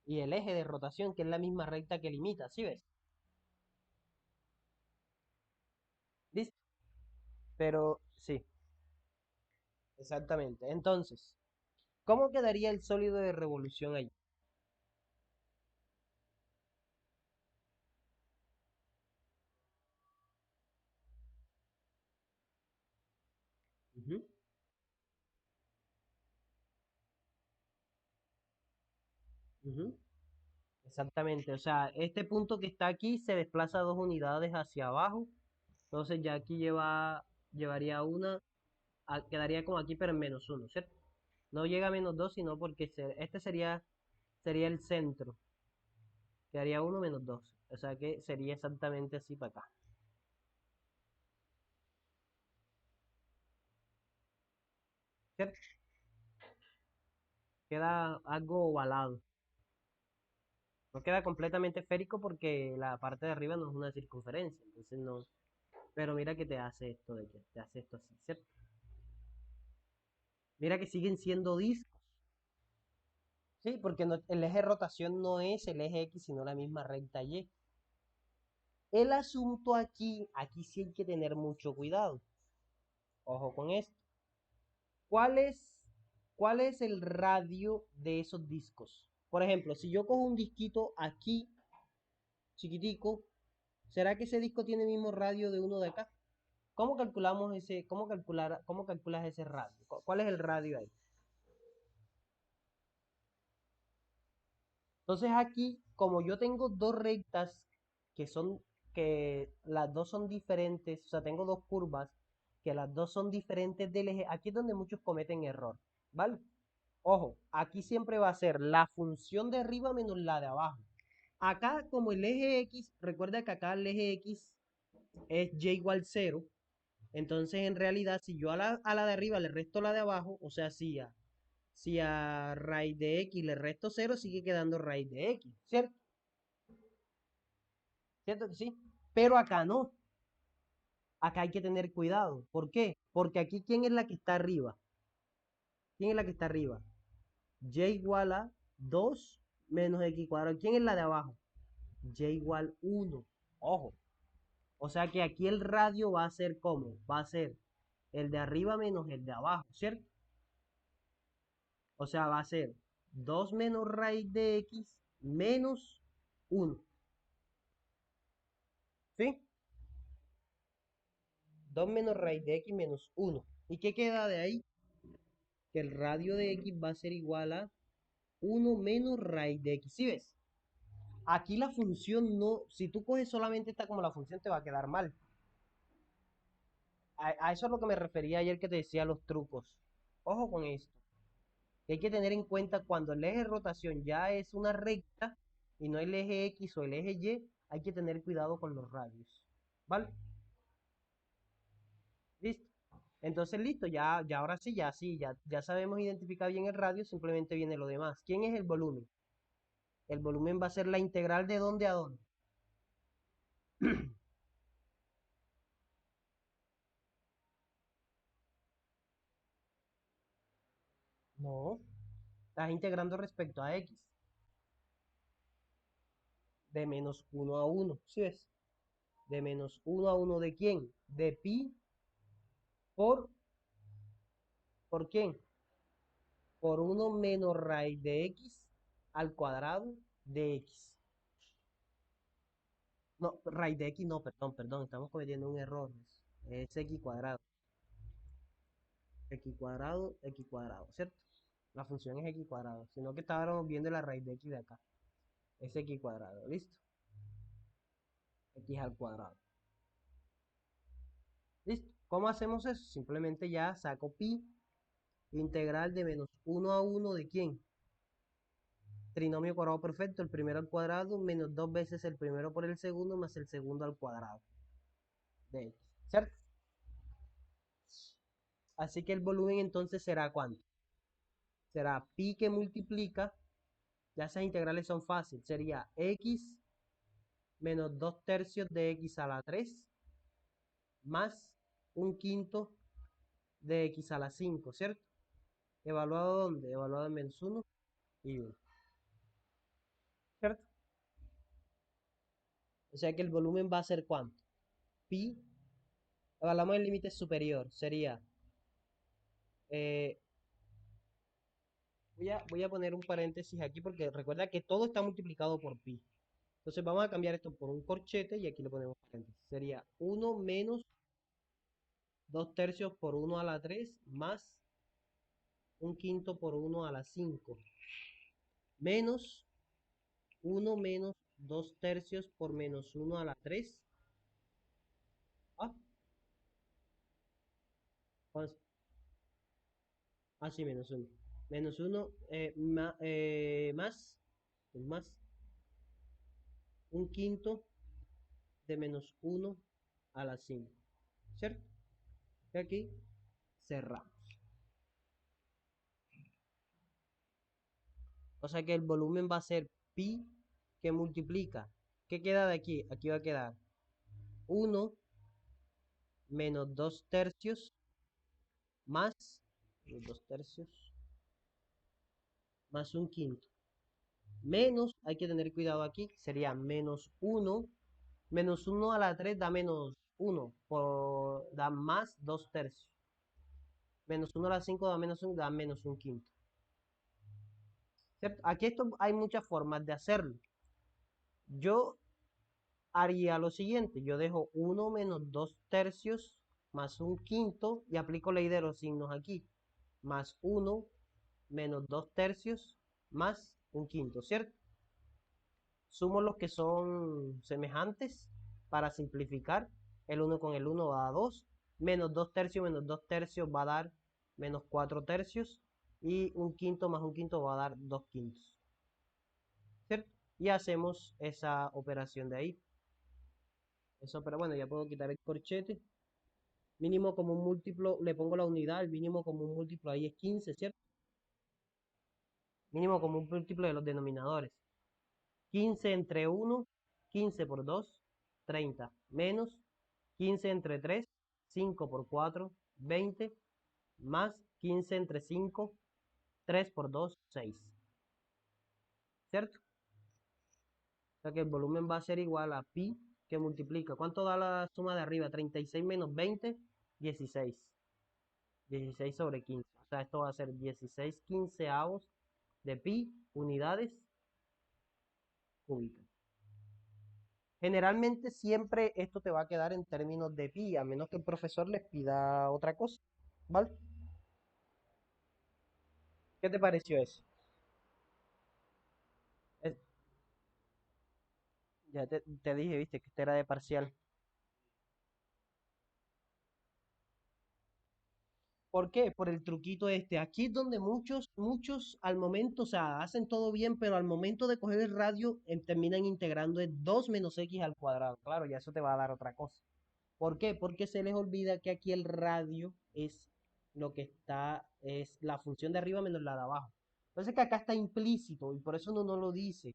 y el eje de rotación, que es la misma recta que limita, ¿sí ves? ¿Listo? Pero sí, exactamente. Entonces, ¿cómo quedaría el sólido de revolución ahí? Ujú, ujú. Exactamente, o sea, este punto que está aquí se desplaza 2 unidades hacia abajo, entonces ya aquí llevaría una, quedaría como aquí pero en -1, ¿cierto? No llega a -2, sino porque este sería el centro, quedaría 1 -2, o sea que sería exactamente así para acá, ¿cierto? Queda algo ovalado, no queda completamente esférico porque la parte de arriba no es una circunferencia, entonces no, pero mira que te hace esto de que te hace esto así, ¿cierto? Mira que siguen siendo discos. Sí, porque el eje de rotación no es el eje X, sino la misma recta Y. El asunto aquí sí hay que tener mucho cuidado. Ojo con esto. ¿Cuál es, ¿Cuál es el radio de esos discos? Por ejemplo, si yo cojo un disquito aquí, chiquitico, ¿será que ese disco tiene el mismo radio de uno de acá? ¿Cómo calculamos cómo calculas ese radio? ¿Cuál es el radio ahí? Entonces aquí, como yo tengo dos rectas que son, que las dos son diferentes, o sea, tengo dos curvas que las dos son diferentes del eje, aquí es donde muchos cometen error, ¿vale? Ojo, aquí siempre va a ser la función de arriba menos la de abajo. Acá, como el eje X, recuerda que acá el eje X es y igual 0, Entonces, en realidad, si yo a la de arriba le resto la de abajo, o sea, si a raíz de x le resto cero, sigue quedando raíz de x, ¿cierto? ¿Cierto que sí? Pero acá no. Acá hay que tener cuidado. ¿Por qué? Porque aquí, ¿quién es la que está arriba? ¿Quién es la que está arriba? Y igual a 2 menos x cuadrado. ¿Quién es la de abajo? Y igual 1. Ojo. O sea que aquí el radio va a ser ¿cómo? Va a ser el de arriba menos el de abajo, ¿cierto? O sea, va a ser 2 menos raíz de x menos 1. ¿Sí? 2 menos raíz de x menos 1. ¿Y qué queda de ahí? Que el radio de x va a ser igual a 1 menos raíz de x. ¿Sí ves? Aquí la función no, si tú coges solamente esta como la función te va a quedar mal. A eso es lo que me refería ayer que te decía los trucos. Ojo con esto. Que hay que tener en cuenta cuando el eje de rotación ya es una recta y no el eje X o el eje Y, hay que tener cuidado con los radios. ¿Vale? ¿Listo? Entonces, listo, ya ahora sí, ya sabemos identificar bien el radio, simplemente viene lo demás. ¿Quién es el volumen? El volumen va a ser la integral de dónde a dónde. No, estás integrando respecto a X, de menos 1 a 1, ¿sí ves? De menos 1 a 1 ¿de quién? De pi ¿por quién? Por 1 menos raíz de X al cuadrado de X. No, raíz de X no, perdón, estamos cometiendo un error. Es X cuadrado. X cuadrado, ¿cierto? La función es X cuadrado, sino que estábamos viendo la raíz de X de acá. Es X cuadrado, ¿listo? X al cuadrado. ¿Listo? ¿Cómo hacemos eso? Simplemente ya saco pi integral de menos 1 a 1 ¿de quién? Trinomio cuadrado perfecto, el primero al cuadrado menos dos veces el primero por el segundo más el segundo al cuadrado de X, ¿cierto? Así que el volumen entonces será ¿cuánto? Será pi que multiplica, ya esas integrales son fáciles, sería x menos 2 tercios de x a la 3 más un quinto de x a la 5, ¿cierto? ¿Evaluado dónde? Evaluado en menos 1 y 1, ¿cierto? O sea que el volumen va a ser ¿cuánto? Pi, hablamos del límite superior, sería, eh, voy a poner un paréntesis aquí porque recuerda que todo está multiplicado por pi. Entonces vamos a cambiar esto por un corchete y aquí le ponemos paréntesis. Sería 1 menos 2 tercios por 1 a la 3 más un quinto por 1 a la 5 menos 1 menos 2 tercios por menos 1 a la 3. Ah, ¿cuánto? Sí, menos 1. Menos 1 más un quinto de menos 1 a la 5. ¿Cierto? Y aquí cerramos. O sea que el volumen va a ser pi que multiplica. ¿Qué queda de aquí? Aquí va a quedar 1 menos 2 tercios más los 2 tercios más un quinto. Menos, hay que tener cuidado aquí, sería menos 1. Menos 1 a la 3 da menos 1, da más 2 tercios. Menos 1 a la 5 da menos 1, da menos un quinto. ¿Cierto? Aquí esto hay muchas formas de hacerlo. Yo haría lo siguiente, yo dejo 1 menos 2 tercios más un quinto y aplico la ley de los signos aquí. Más 1 menos 2 tercios más un quinto, ¿cierto? Sumo los que son semejantes para simplificar. El 1 con el 1 va a 2. Menos 2 tercios va a dar menos 4 tercios. Y un quinto más un quinto va a dar 2 quintos. ¿Cierto? Y hacemos esa operación de ahí. Eso, pero bueno, ya puedo quitar el corchete. Mínimo común múltiplo, le pongo la unidad, el mínimo común múltiplo ahí es 15, ¿cierto? Mínimo común múltiplo de los denominadores. 15 entre 1, 15 por 2, 30. Menos 15 entre 3, 5 por 4, 20. Más 15 entre 5, 3 por 2, 6. ¿Cierto? O sea que el volumen va a ser igual a pi que multiplica. ¿Cuánto da la suma de arriba? 36 menos 20, 16. 16 sobre 15. O sea, esto va a ser 16 quinceavos de pi unidades cúbicas. Generalmente siempre esto te va a quedar en términos de pi, a menos que el profesor les pida otra cosa. ¿Vale? ¿Qué te pareció eso? Es- ya te dije, viste, que este era de parcial. ¿Por qué? Por el truquito este. Aquí es donde muchos al momento, o sea, hacen todo bien, pero al momento de coger el radio, terminan integrando el 2 menos x al cuadrado. Claro, ya eso te va a dar otra cosa. ¿Por qué? Porque se les olvida que aquí el radio es lo que está, es la función de arriba menos la de abajo. Entonces que acá está implícito y por eso uno no lo dice.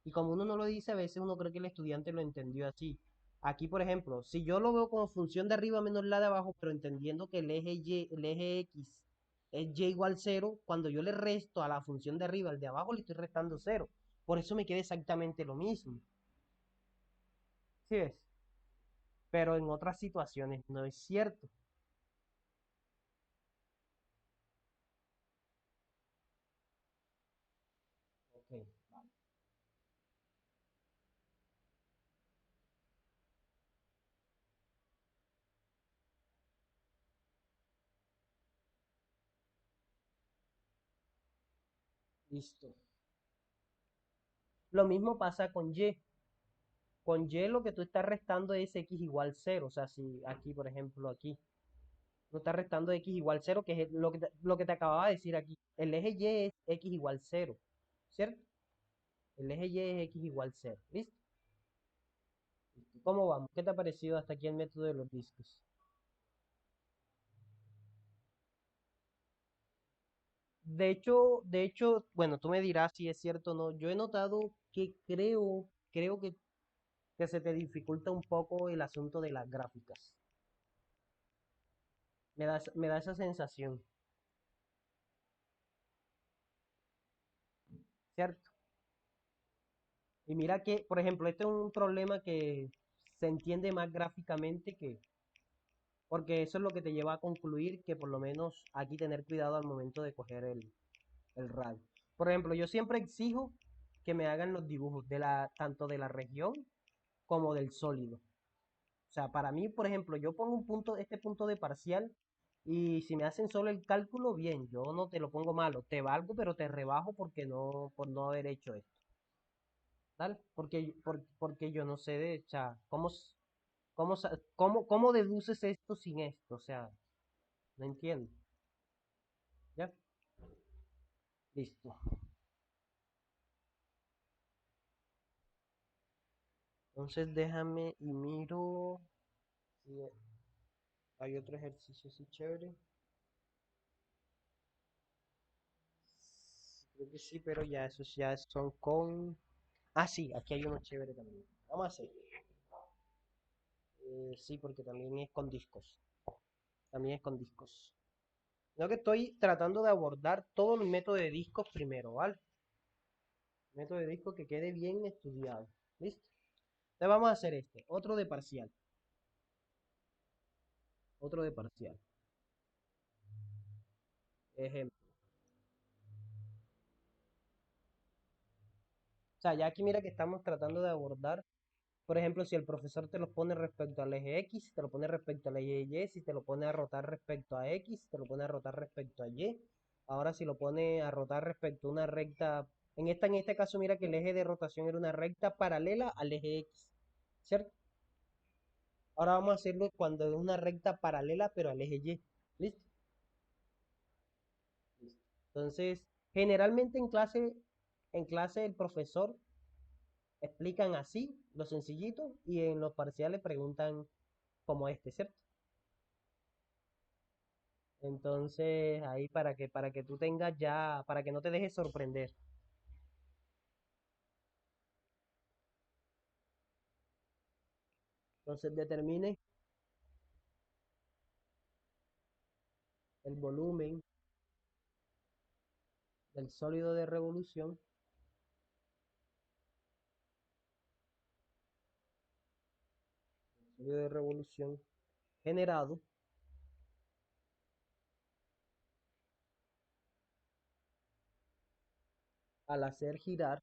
Y como uno no lo dice, a veces uno cree que el estudiante lo entendió así. Aquí, por ejemplo, si yo lo veo como función de arriba menos la de abajo, pero entendiendo que el eje Y, el eje X es Y igual cero, cuando yo le resto a la función de arriba al de abajo, le estoy restando cero. Por eso me queda exactamente lo mismo. ¿Sí ves? Pero en otras situaciones no es cierto. Ok, listo. Lo mismo pasa con Y. Con Y lo que tú estás restando es X igual cero. O sea, si aquí, por ejemplo, aquí, no estás restando X igual cero, que es lo que te acababa de decir aquí. El eje Y es X igual cero, ¿cierto? El eje Y es X igual cero. ¿Listo? ¿Cómo vamos? ¿Qué te ha parecido hasta aquí el método de los discos? Bueno, tú me dirás si es cierto o no. Yo he notado que creo que se te dificulta un poco el asunto de las gráficas. Me da esa sensación, ¿cierto? Y mira que, por ejemplo, este es un problema que se entiende más gráficamente porque eso es lo que te lleva a concluir que por lo menos aquí tener cuidado al momento de coger el radio. Por ejemplo, yo siempre exijo que me hagan los dibujos tanto de la región como del sólido. O sea, para mí, por ejemplo, yo pongo este punto de parcial y si me hacen solo el cálculo, bien, yo no te lo pongo malo, te valgo, pero te rebajo por no haber hecho esto. ¿Tal? Porque yo no sé o sea, cómo deduces esto sin esto? O sea, no entiendo. ¿Ya? Listo. Entonces déjame y miro si hay otro ejercicio así chévere. Creo que sí, pero ya esos ya son con... Ah, sí, aquí hay uno chévere también. Vamos a hacer. Sí, porque también es con discos. También es con discos. No que estoy tratando de abordar todo el método de discos primero, ¿vale? Método de disco que quede bien estudiado. ¿Listo? Entonces vamos a hacer este. Otro de parcial. Otro de parcial. Ejemplo. O sea, ya aquí mira que estamos tratando de abordar, por ejemplo, si el profesor te lo pone respecto al eje X, te lo pone respecto al eje Y, si te lo pone a rotar respecto a X, te lo pone a rotar respecto a Y. Ahora si lo pone a rotar respecto a una recta, en este caso mira que el eje de rotación era una recta paralela al eje X, ¿cierto? Ahora vamos a hacerlo cuando es una recta paralela pero al eje Y. ¿Listo? Listo. Entonces, generalmente en clase el profesor explican así, lo sencillito, y en los parciales preguntan como este, ¿cierto? Entonces, ahí para que tú tengas ya, para que no te dejes sorprender. Entonces, determine el volumen del sólido de revolución generado al hacer girar,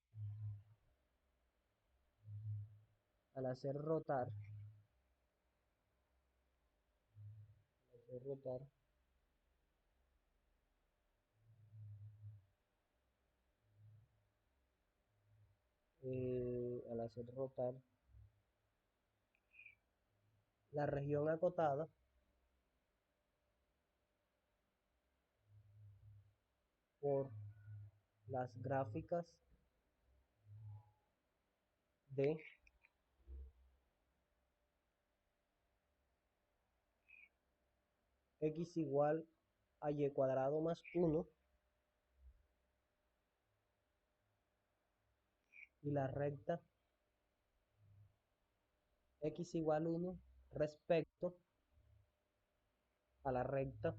al hacer rotar, hacer rotar al hacer rotar la región acotada por las gráficas de x igual a y cuadrado más 1 y la recta x igual 1 respecto a la recta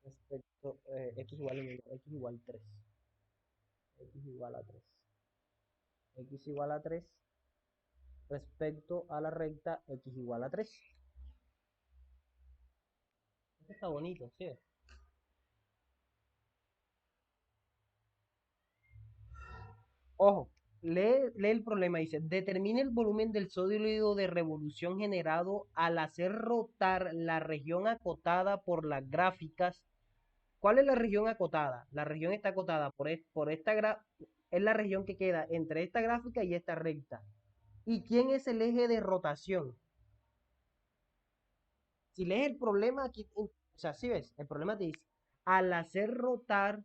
respecto x igual 1, x igual 3, x igual a 3, x igual a 3 respecto a la recta x igual a 3. Esto está bonito, ¿sí? Ojo, lee el problema. Dice, determine el volumen del sólido de revolución generado al hacer rotar la región acotada por las gráficas. ¿Cuál es la región acotada? La región está acotada por es la región que queda entre esta gráfica y esta recta. ¿Y quién es el eje de rotación? Si lees el problema aquí, o sea, si ves, el problema te dice, al hacer rotar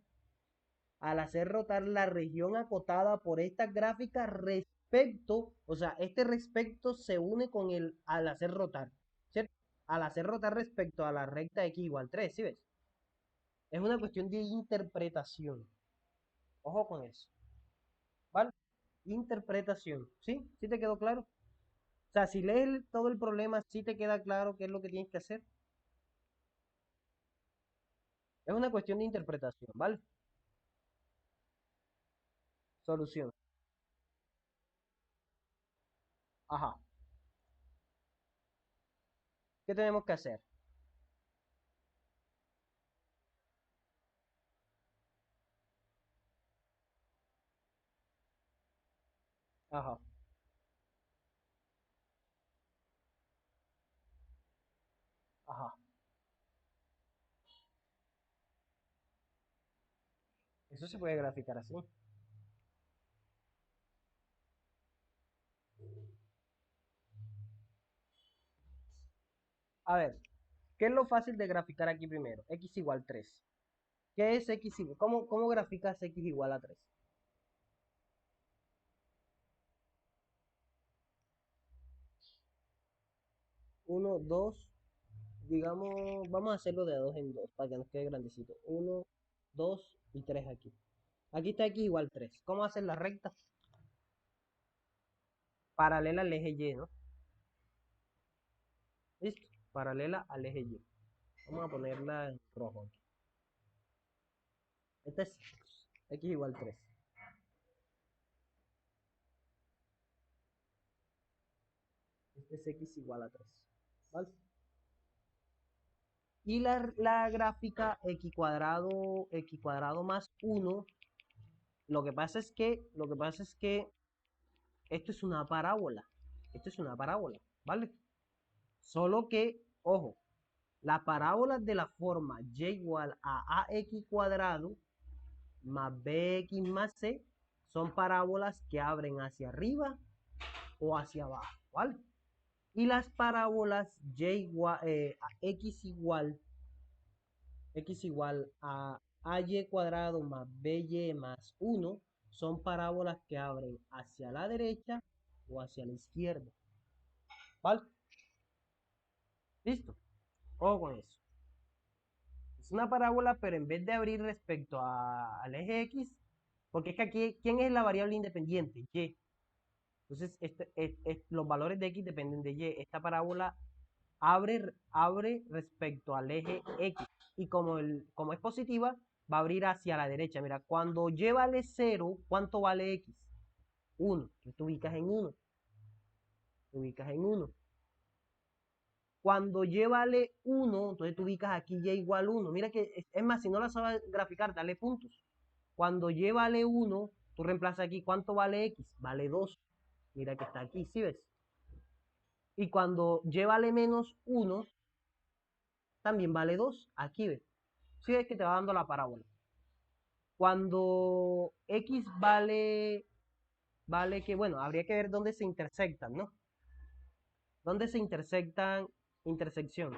al hacer rotar la región acotada por esta gráfica respecto, o sea, este respecto se une con el al hacer rotar, ¿cierto? Al hacer rotar respecto a la recta x igual 3, ¿sí ves? Es una cuestión de interpretación. Ojo con eso, ¿vale? Interpretación, ¿sí? ¿Sí te quedó claro? O sea, si lees todo el problema, ¿sí te queda claro qué es lo que tienes que hacer? Es una cuestión de interpretación, ¿vale? Solución. Ajá. ¿Qué tenemos que hacer? Ajá. Ajá. Eso se puede graficar así. A ver, ¿qué es lo fácil de graficar aquí primero? X igual 3. ¿Qué es X igual? ¿Cómo graficas X igual a 3? 1, 2, digamos, vamos a hacerlo de 2 en 2 para que nos quede grandecito. 1, 2 y 3 aquí. Aquí está X igual 3. ¿Cómo hacen la recta? Paralela al eje Y, ¿no? ¿Listo? Paralela al eje Y. Vamos a ponerla en rojo aquí. Este es X igual 3. Este es X igual a 3. ¿Vale? Y la gráfica x cuadrado más 1, lo que pasa es que esto es una parábola. Esto es una parábola, ¿vale? Solo que, ojo, las parábolas de la forma y igual a ax cuadrado más bx más c son parábolas que abren hacia arriba o hacia abajo, ¿vale? Y las parábolas x igual a y cuadrado más by más 1 son parábolas que abren hacia la derecha o hacia la izquierda, ¿vale? Listo. Ojo con eso. Es una parábola, pero en vez de abrir respecto al eje X, porque es que aquí, ¿quién es la variable independiente? Y. Entonces, los valores de X dependen de Y. Esta parábola abre respecto al eje X. Y como es positiva, va a abrir hacia la derecha. Mira, cuando Y vale 0, ¿cuánto vale X? 1. Entonces tú ubicas en 1. Te ubicas en 1. Cuando Y vale 1, entonces tú ubicas aquí Y igual 1. Mira que, es más, si no la sabes graficar, dale puntos. Cuando Y vale 1, tú reemplazas aquí, ¿cuánto vale X? Vale 2. Mira que está aquí, ¿sí ves? Y cuando Y vale menos 1, también vale 2. Aquí ves. ¿Sí ves que te va dando la parábola? Cuando X vale que, bueno, habría que ver dónde se intersectan, ¿no? ¿Dónde se intersectan? Intersección.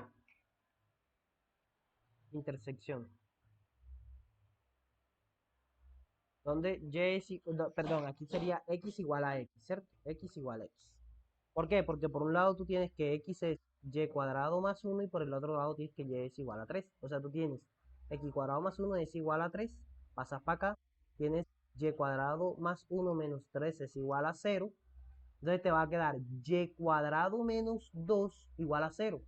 Intersección. Donde Y es, no, perdón, aquí sería X igual a X, ¿cierto? X igual a X. ¿Por qué? Porque por un lado tú tienes que X es Y cuadrado más 1 y por el otro lado tienes que Y es igual a 3. O sea, tú tienes X cuadrado más 1 es igual a 3. Pasas para acá, tienes Y cuadrado más 1 menos 3 es igual a 0. Entonces te va a quedar Y cuadrado menos 2 igual a 0.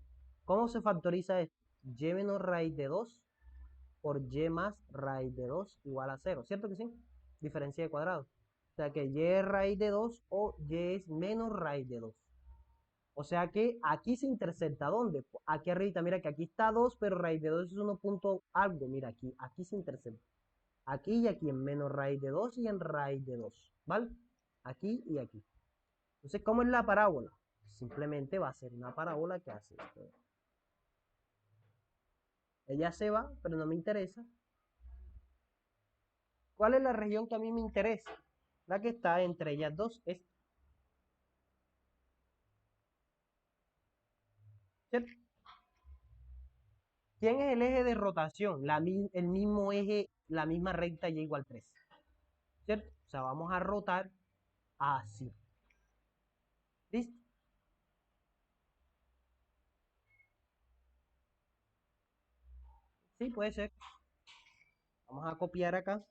¿Cómo se factoriza esto? Y menos raíz de 2 por Y más raíz de 2 igual a 0. ¿Cierto que sí? Diferencia de cuadrado. O sea que Y es raíz de 2 o Y es menos raíz de 2. O sea que aquí se intersecta. ¿Dónde? Aquí arriba, mira que aquí está 2, pero raíz de 2 es 1 punto algo. Mira, aquí se intersecta. Aquí y aquí en menos raíz de 2 y en raíz de 2. ¿Vale? Aquí y aquí. Entonces, ¿cómo es la parábola? Simplemente va a ser una parábola que hace esto. Ella se va, pero no me interesa. ¿Cuál es la región que a mí me interesa? La que está entre ellas dos. ¿Cierto? ¿Quién es el eje de rotación? El mismo eje, la misma recta y igual 3. ¿Cierto? O sea, vamos a rotar así. ¿Listo? Sí, puede ser. Vamos a copiar acá.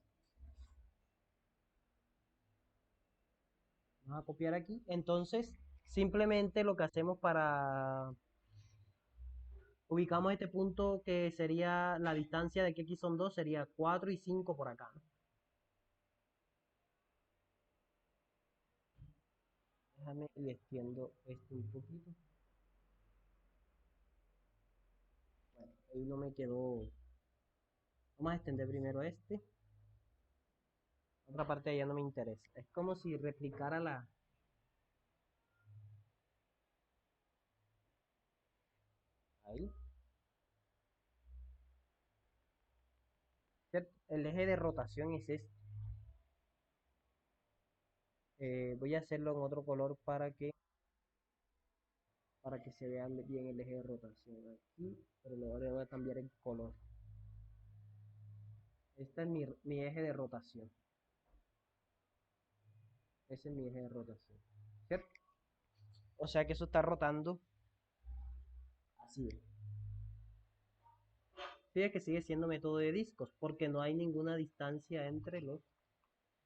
Vamos a copiar aquí. Entonces, simplemente lo que hacemos para... Ubicamos este punto que sería la distancia de que X son 2, sería 4 y 5 por acá, ¿no? Déjame y extiendo esto un poquito. Bueno, ahí no me quedó. Vamos a extender primero este. Otra parte de allá no me interesa. Es como si replicara la... Ahí. ¿Cierto? El eje de rotación es este. Voy a hacerlo en otro color para que se vea bien el eje de rotación aquí. Pero luego le voy a cambiar el color. Este es mi eje de rotación. Ese es mi eje de rotación. ¿Cierto? O sea que eso está rotando así. Fíjate que sigue siendo método de discos, porque no hay ninguna distancia entre los...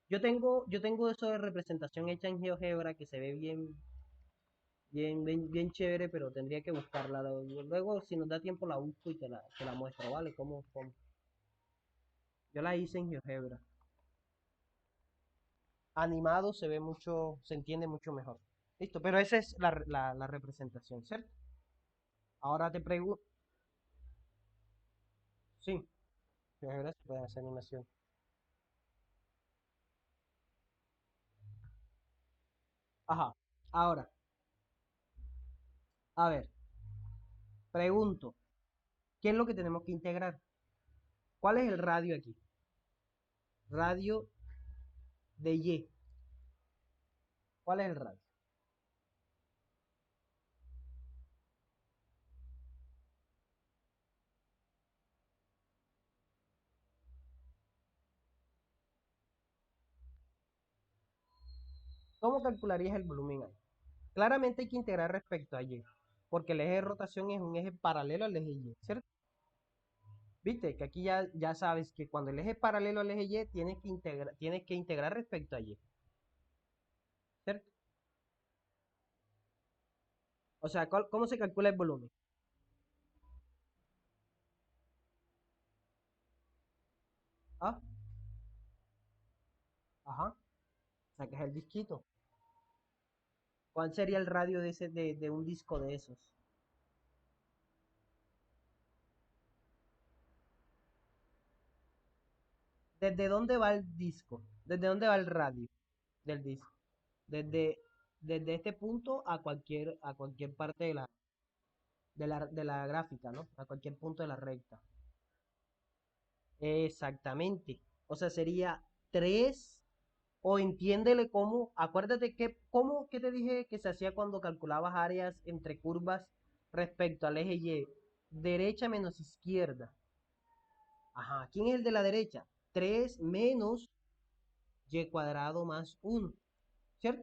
yo tengo eso de representación hecha en GeoGebra que se ve bien chévere, pero tendría que buscarla. Luego, si nos da tiempo, la busco y te la muestro, ¿vale? ¿Cómo? Yo la hice en GeoGebra. Animado se ve mucho, se entiende mucho mejor. Listo, pero esa es la representación, ¿cierto? Ahora te pregunto, sí, GeoGebra se puede hacer animación. Ajá, ahora, a ver, pregunto, ¿qué es lo que tenemos que integrar? ¿Cuál es el radio aquí? Radio de Y. ¿Cuál es el radio? ¿Cómo calcularías el volumen ahí? Claramente hay que integrar respecto a Y. porque el eje de rotación es un eje paralelo al eje Y, ¿cierto? Viste que aquí ya sabes que cuando el eje es paralelo al eje Y, tienes que integrar respecto a Y, ¿cierto? O sea, ¿cómo se calcula el volumen? Ah, ajá, o sea, que es el disquito. ¿Cuál sería el radio de un disco de esos? ¿Desde dónde va el disco? ¿Desde dónde va el radio del disco? Desde, desde este punto a cualquier parte de la gráfica, ¿no? A cualquier punto de la recta. Exactamente. O sea, sería 3 o entiéndele cómo, acuérdate que te dije que se hacía cuando calculabas áreas entre curvas respecto al eje Y. Derecha menos izquierda. Ajá, ¿quién es el de la derecha? 3 menos y cuadrado más uno, ¿cierto?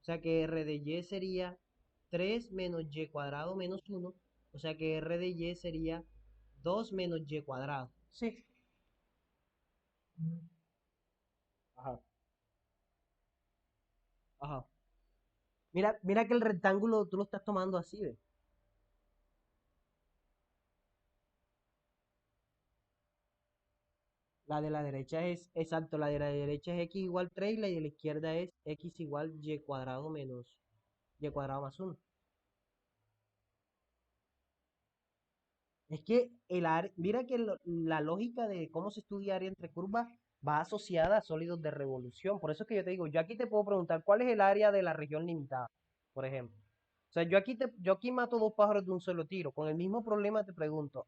O sea que r de y sería 3 menos y cuadrado menos uno. O sea que r de y sería 2 menos y cuadrado. Sí. Ajá, ajá. Mira que el rectángulo tú lo estás tomando así, ¿ves? La de la derecha es, exacto, la de la derecha es x igual 3 y la de la izquierda es x igual y cuadrado menos y cuadrado más uno. Es que mira que la lógica de cómo se estudia área entre curvas va asociada a sólidos de revolución. Por eso es que yo te digo, yo aquí te puedo preguntar cuál es el área de la región limitada, por ejemplo. O sea, yo aquí mato dos pájaros de un solo tiro. Con el mismo problema te pregunto,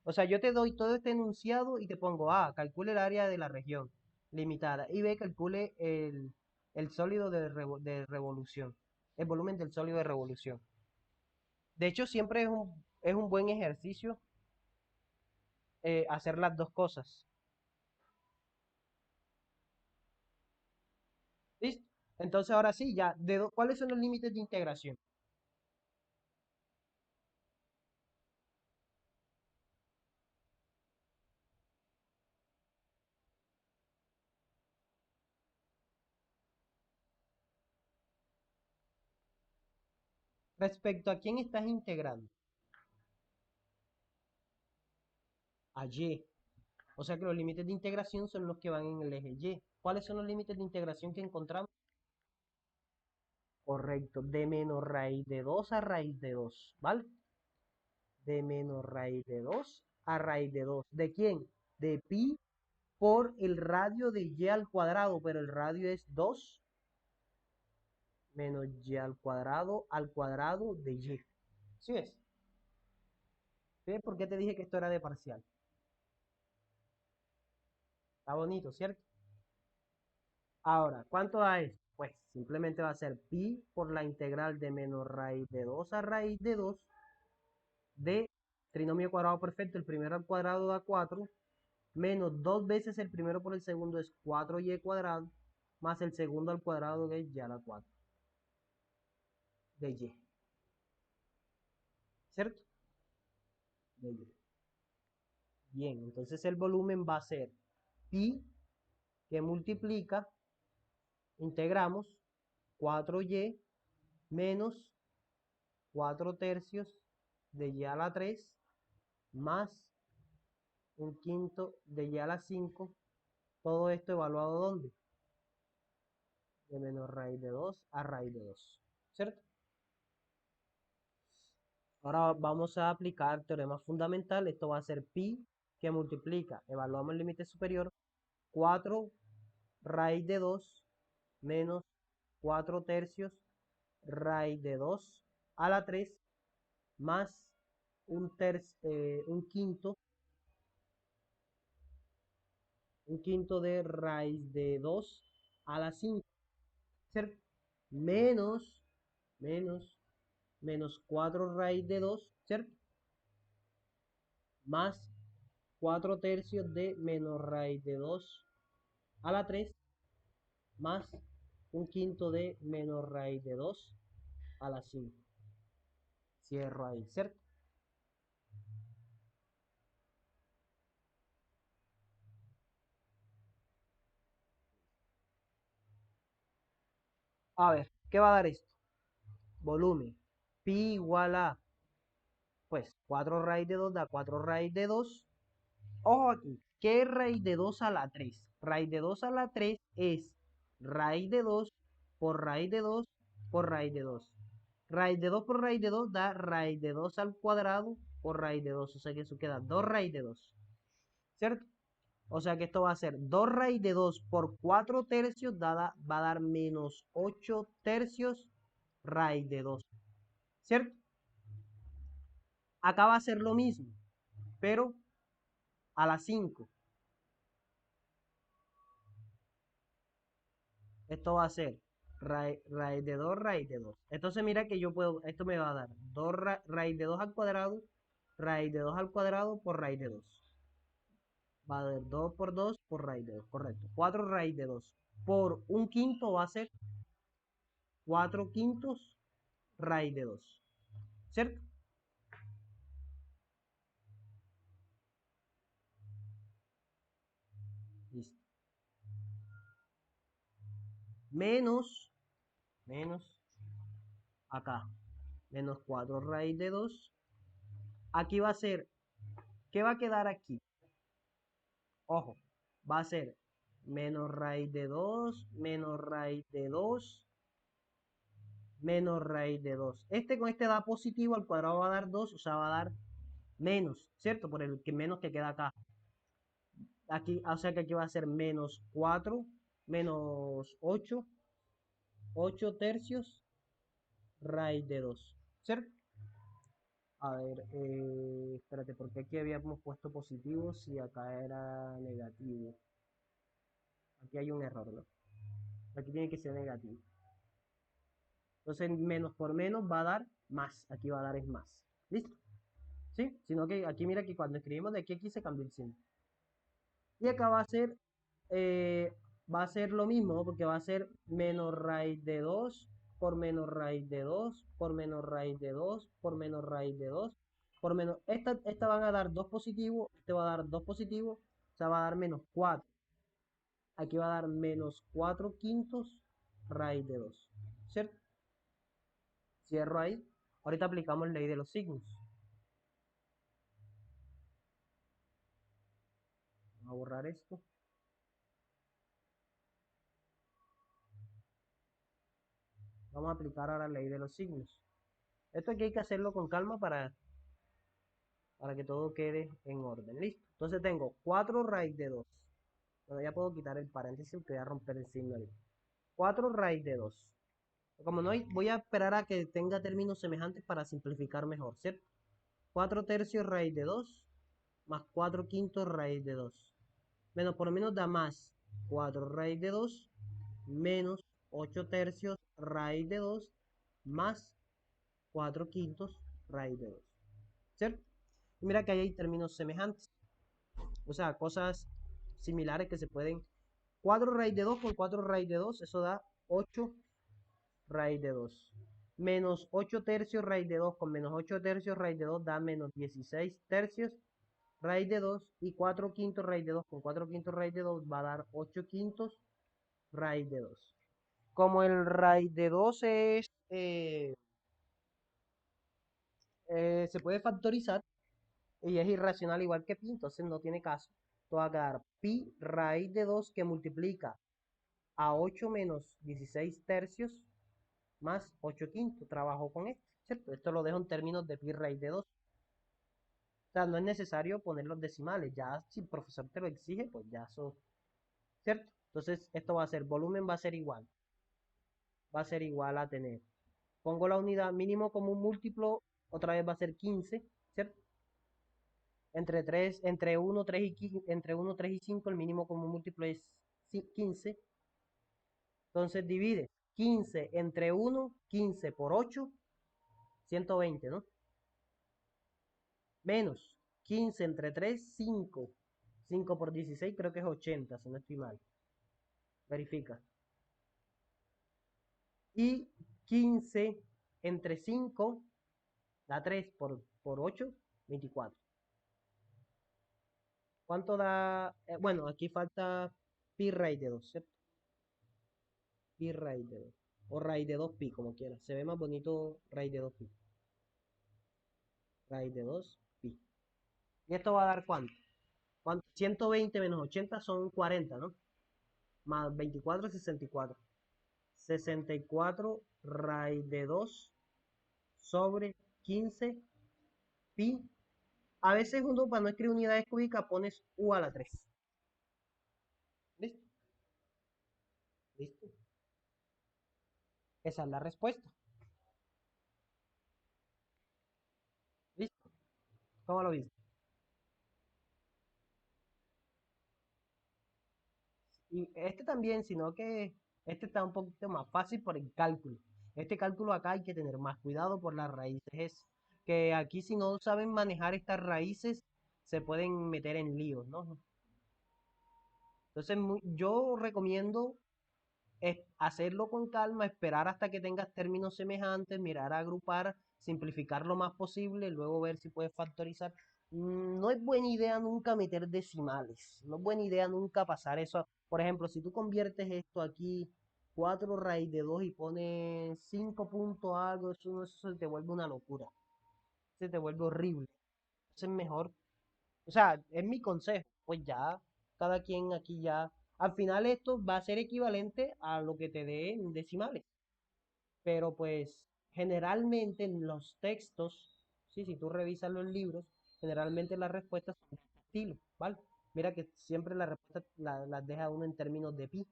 o sea, yo te doy todo este enunciado y te pongo, calcule el área de la región limitada y B, calcule el sólido de revolución, el volumen del sólido de revolución. De hecho, siempre es un buen ejercicio hacer las dos cosas. ¿Listo? Entonces ahora sí, ya, ¿cuáles son los límites de integración? Respecto a quién estás integrando, a Y. O sea que los límites de integración son los que van en el eje Y. ¿Cuáles son los límites de integración que encontramos? Correcto, de menos raíz de 2 a raíz de 2, ¿vale? De menos raíz de 2 a raíz de 2. ¿De quién? De pi por el radio de Y al cuadrado, pero el radio es 2 menos Y al cuadrado de Y. ¿Sí ves? ¿Ves por qué te dije que esto era de parcial? Está bonito, ¿cierto? Ahora, ¿cuánto da esto? Pues simplemente va a ser pi por la integral de menos raíz de 2 a raíz de 2 de trinomio cuadrado perfecto. El primero al cuadrado da 4 menos 2 veces el primero por el segundo es 4y cuadrado, más el segundo al cuadrado que es y a la 4 de y, ¿cierto? De y. Bien, entonces el volumen va a ser pi que multiplica, integramos 4y menos 4 tercios de y a la 3 más un quinto de y a la 5. Todo esto evaluado ¿dónde? De menos raíz de 2 a raíz de 2, ¿cierto? Ahora vamos a aplicar teorema fundamental. Esto va a ser pi que multiplica, evaluamos el límite superior, 4 raíz de 2 menos 4 tercios raíz de 2 a la 3 más un quinto de raíz de 2 a la 5, ¿cierto? Menos, menos 4 raíz de 2, ¿cierto? Más 4 tercios de menos raíz de 2 a la 3 más un quinto de menos raíz de 2 a la 5. Cierro ahí, ¿cierto? A ver, ¿qué va a dar esto? Volumen. Pi igual a, pues, 4 raíz de 2 da 4 raíz de 2. Ojo aquí, ¿qué es raíz de 2 a la 3? Raíz de 2 a la 3 es raíz de 2 por raíz de 2 por raíz de 2. Raíz de 2 por raíz de 2 da raíz de 2 al cuadrado por raíz de 2. O sea que eso queda 2 raíz de 2. ¿Cierto? O sea que esto va a ser 2 raíz de 2 por 4 tercios va a dar menos 8 tercios raíz de 2. ¿Cierto? Acá va a ser lo mismo, pero a la 5. Esto va a ser raíz de 2 raíz de 2. Entonces mira que yo puedo, esto me va a dar 2 raíz de 2 al cuadrado, raíz de 2 al cuadrado por raíz de 2. Va a dar 2 por 2 por raíz de 2, correcto. 4 raíz de 2 por un quinto va a ser 4 quintos raíz de 2. ¿Cierto? Listo. Menos, menos, acá, menos 4 raíz de 2. Aquí va a ser, ¿qué va a quedar aquí? Ojo, va a ser menos raíz de 2 menos raíz de 2 menos raíz de 2. Este con este da positivo, al cuadrado va a dar 2, o sea, va a dar menos, ¿cierto? Por el que menos que queda acá. Aquí, o sea que aquí va a ser menos 4 menos 8 tercios raíz de 2, ¿cierto? A ver, espérate, porque aquí habíamos puesto positivo si acá era negativo. Aquí hay un error, ¿no? Aquí tiene que ser negativo. Entonces, menos por menos va a dar más. Aquí va a dar es más. ¿Listo? ¿Sí? Sino que aquí mira que cuando escribimos de aquí se cambia el signo. Y acá eh, va a ser lo mismo, ¿no? Porque va a ser menos raíz de 2 por menos raíz de 2 por menos raíz de 2 por menos raíz de 2 por menos... Esta van a dar 2 positivos, este va a dar 2 positivos, o sea, va a dar menos 4. Aquí va a dar menos 4 quintos raíz de 2. ¿Cierto? Cierro ahí. Ahorita aplicamos ley de los signos. Vamos a borrar esto. Vamos a aplicar ahora la ley de los signos. Esto aquí hay que hacerlo con calma para que todo quede en orden. Listo. Entonces tengo 4 raíz de 2. Bueno, ya puedo quitar el paréntesis porque voy a romper el signo ahí. 4 raíz de 2. Como no hay, voy a esperar a que tenga términos semejantes para simplificar mejor, ¿cierto? 4 tercios raíz de 2 más 4 quintos raíz de 2. Menos por menos da más 4 raíz de 2 menos 8 tercios raíz de 2 más 4 quintos raíz de 2. ¿Cierto? Y mira que ahí hay términos semejantes. O sea, cosas similares que se pueden... 4 raíz de 2 con 4 raíz de 2, eso da 8 raíz de 2. Menos 8 tercios raíz de 2 con menos 8 tercios raíz de 2 da menos 16 tercios raíz de 2. Y 4 quintos raíz de 2 con 4 quintos raíz de 2 va a dar 8 quintos raíz de 2. Como el raíz de 2 se puede factorizar y es irracional igual que pi, entonces no tiene caso. Esto va a quedar pi raíz de 2 que multiplica a 8 menos 16 tercios más 8 quintos. Trabajo con esto, ¿cierto? Esto lo dejo en términos de pi raíz de 2. O sea, no es necesario poner los decimales. Ya si el profesor te lo exige, pues ya eso, ¿cierto? Entonces esto va a ser, volumen va a ser igual. Va a ser igual a tener. Pongo la unidad mínimo como un múltiplo, otra vez va a ser 15, ¿cierto? Entre 3, entre 1, 3 y 15, entre 1, 3 y 5, el mínimo común múltiplo es 15. Entonces divide 15 entre 1, 15 por 8, 120, ¿no? Menos 15 entre 3, 5. 5 por 16 creo que es 80, si no estoy mal. Verifica. Y 15 entre 5 Da 3 por 8, 24. ¿Cuánto da? Bueno, aquí falta pi raíz de 2, ¿cierto? Pi raíz de 2. O raíz de 2 pi, como quieras. Se ve más bonito raíz de 2 pi. Raíz de 2 pi. ¿Y esto va a dar cuánto? 120 menos 80 son 40, ¿no? Más 24, 64. 64 raíz de 2 sobre 15 pi. A veces uno para no escribir unidades cúbicas pones u a la 3. ¿Listo? ¿Listo? Esa es la respuesta. ¿Listo? ¿Cómo lo viste? Y este también, sino que este está un poquito más fácil por el cálculo. Este cálculo acá hay que tener más cuidado por las raíces. Es que aquí si no saben manejar estas raíces, se pueden meter en líos, ¿no? Entonces yo recomiendo hacerlo con calma, esperar hasta que tengas términos semejantes, mirar a agrupar, simplificar lo más posible, luego ver si puedes factorizar. No es buena idea nunca meter decimales, no es buena idea nunca pasar eso. Por ejemplo, si tú conviertes esto aquí, 4 raíz de 2 y pones 5 puntos algo, eso se te vuelve una locura, se te vuelve horrible. Entonces es mejor, o sea, es mi consejo, pues ya cada quien aquí ya, al final esto va a ser equivalente a lo que te dé en decimales, pero pues generalmente en los textos, sí, si tú revisas los libros, generalmente las respuestas son de este estilo, ¿vale? Mira que siempre las respuestas las deja uno en términos de pi,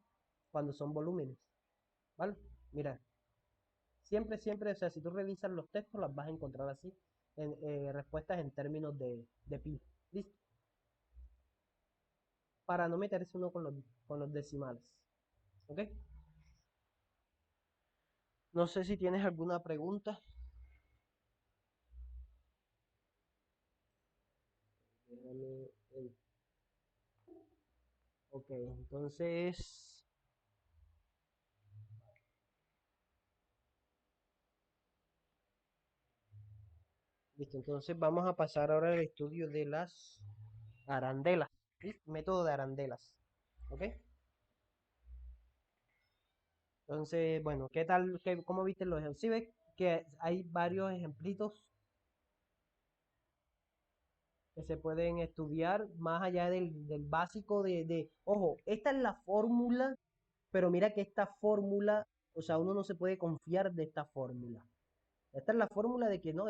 cuando son volúmenes, ¿vale? Mira, siempre, o sea, si tú revisas los textos, las vas a encontrar así, respuestas en términos de pi. ¿Listo? Para no meterse uno con los decimales. ¿Ok? No sé si tienes alguna pregunta. Déjame Ok, entonces, listo, entonces vamos a pasar ahora al estudio de las arandelas. ¿Listo? Método de arandelas. ¿Ok? Entonces, bueno, ¿qué tal? ¿Cómo viste los ejemplos? Sí, ves que hay varios ejemplitos que se pueden estudiar más allá del básico ojo, esta es la fórmula, pero mira que esta fórmula, o sea, uno no se puede confiar de esta fórmula. Esta es la fórmula de que no,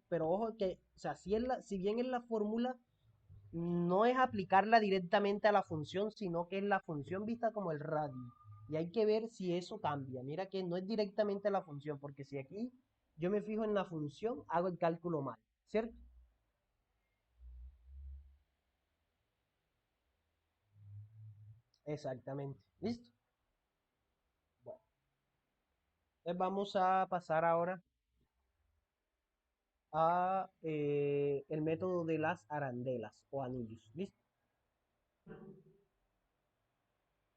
pero ojo que, o sea, si bien es la fórmula, no es aplicarla directamente a la función, sino que es la función vista como el radio. Y hay que ver si eso cambia. Mira que no es directamente a la función, porque si aquí yo me fijo en la función, hago el cálculo mal, ¿cierto? Exactamente. ¿Listo? Bueno, entonces vamos a pasar ahora a el método de las arandelas o anillos. ¿Listo?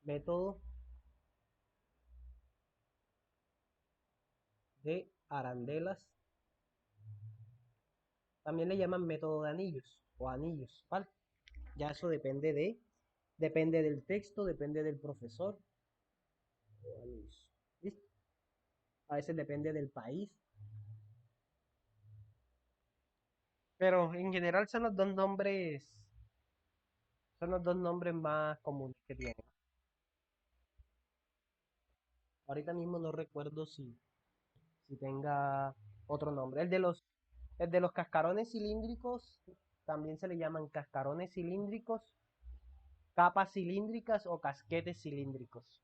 Método de arandelas. También le llaman método de anillos o anillos, ¿vale? Ya eso depende del texto, depende del profesor o anillos. ¿Listo? A veces depende del país, pero en general son los dos nombres más comunes que tienen. Ahorita mismo no recuerdo si tenga otro nombre. El de los cascarones cilíndricos también se le llaman cascarones cilíndricos, capas cilíndricas o casquetes cilíndricos.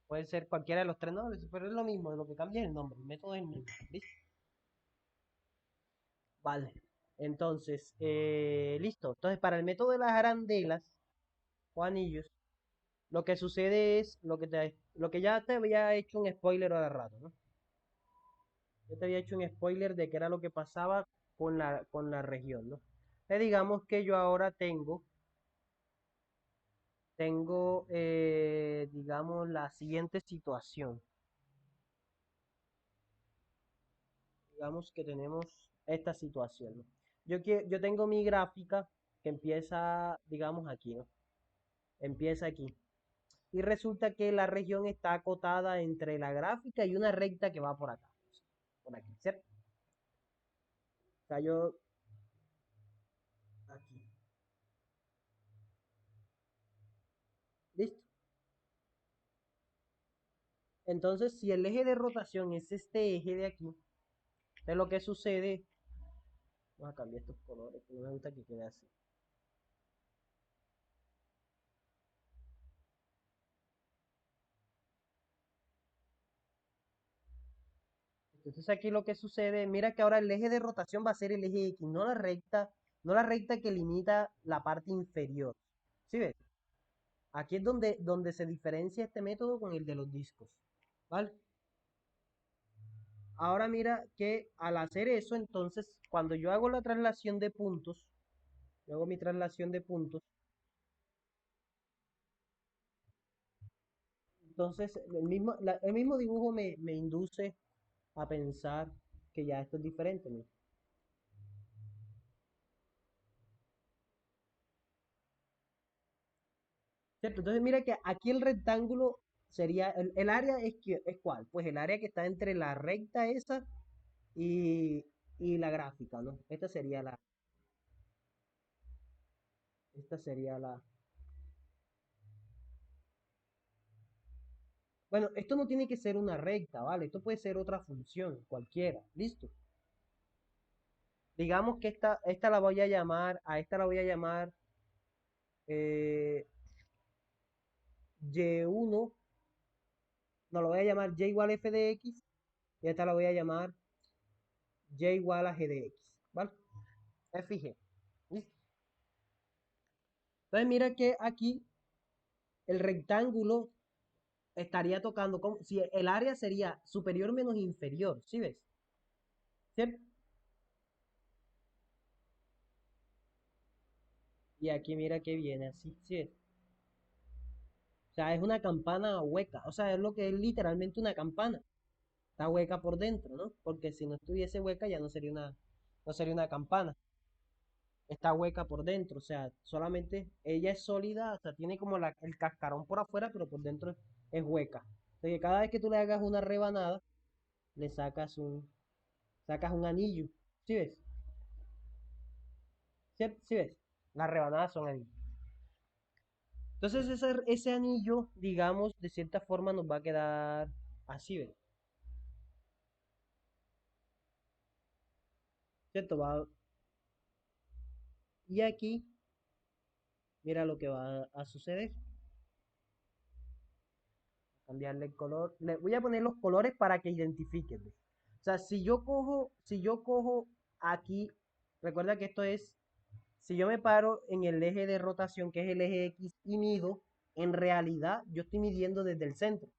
Puede ser cualquiera de los tres nombres, pero es lo mismo, lo que cambia es el nombre, el método es el mismo. ¿Listo? Vale. Entonces, listo. Entonces, para el método de las arandelas o anillos, lo que sucede es lo que ya te había hecho un spoiler ahora rato, ¿no? Yo te había hecho un spoiler de qué era lo que pasaba con la región, ¿no? Digamos que yo ahora tengo, digamos, la siguiente situación. digamos que tenemos esta situación, ¿no? Yo tengo mi gráfica que empieza, digamos, aquí, ¿no? Empieza aquí. Y resulta que la región está acotada entre la gráfica y una recta que va por acá, por aquí, ¿cierto? O sea, yo aquí. ¿Listo? Entonces, si el eje de rotación es este eje de aquí, entonces lo que sucede, vamos a cambiar estos colores, que no me gusta que quede así. Entonces aquí lo que sucede, mira que ahora el eje de rotación va a ser el eje X, no la recta que limita la parte inferior. ¿Sí ves? Aquí es donde se diferencia este método con el de los discos. ¿Vale? Ahora mira que al hacer eso, entonces, cuando yo hago la traslación de puntos, yo hago mi traslación de puntos, entonces el mismo dibujo me induce a pensar que ya esto es diferente, ¿no? ¿Cierto? Entonces mira que aquí el rectángulo sería, el área es cuál, pues el área que está entre la recta esa y, y la gráfica, ¿no? Esta sería la, bueno, esto no tiene que ser una recta, ¿vale? Esto puede ser otra función, cualquiera, ¿listo? Digamos que esta la voy a llamar, a esta la voy a llamar eh, Y1, no, lo voy a llamar Y igual a f de x, y esta la voy a llamar Y igual a g de x, ¿vale? F y g, ¿listo? Entonces mira que aquí el rectángulo estaría tocando, como, si el área sería superior menos inferior, ¿sí ves? ¿Cierto? Y aquí mira que viene así, ¿sí ves? O sea, es una campana hueca, o sea, es lo que es literalmente una campana. Está hueca por dentro, ¿no? Porque si no estuviese hueca ya no sería una campana. Está hueca por dentro, o sea, solamente ella es sólida, o sea, tiene como el cascarón por afuera, pero por dentro es hueca. Entonces, cada vez que tú le hagas una rebanada, le sacas un anillo. ¿Sí ves? ¿Sí, sí ves? Las rebanadas son anillos. Entonces, ese anillo, digamos, de cierta forma nos va a quedar así, ¿ves? ¿Cierto? Y aquí, mira lo que va a suceder. Cambiarle el color. Le voy a poner los colores para que identifiquen. O sea, si yo cojo aquí, recuerda que esto es, si yo me paro en el eje de rotación, que es el eje X, y mido, en realidad yo estoy midiendo desde el centro.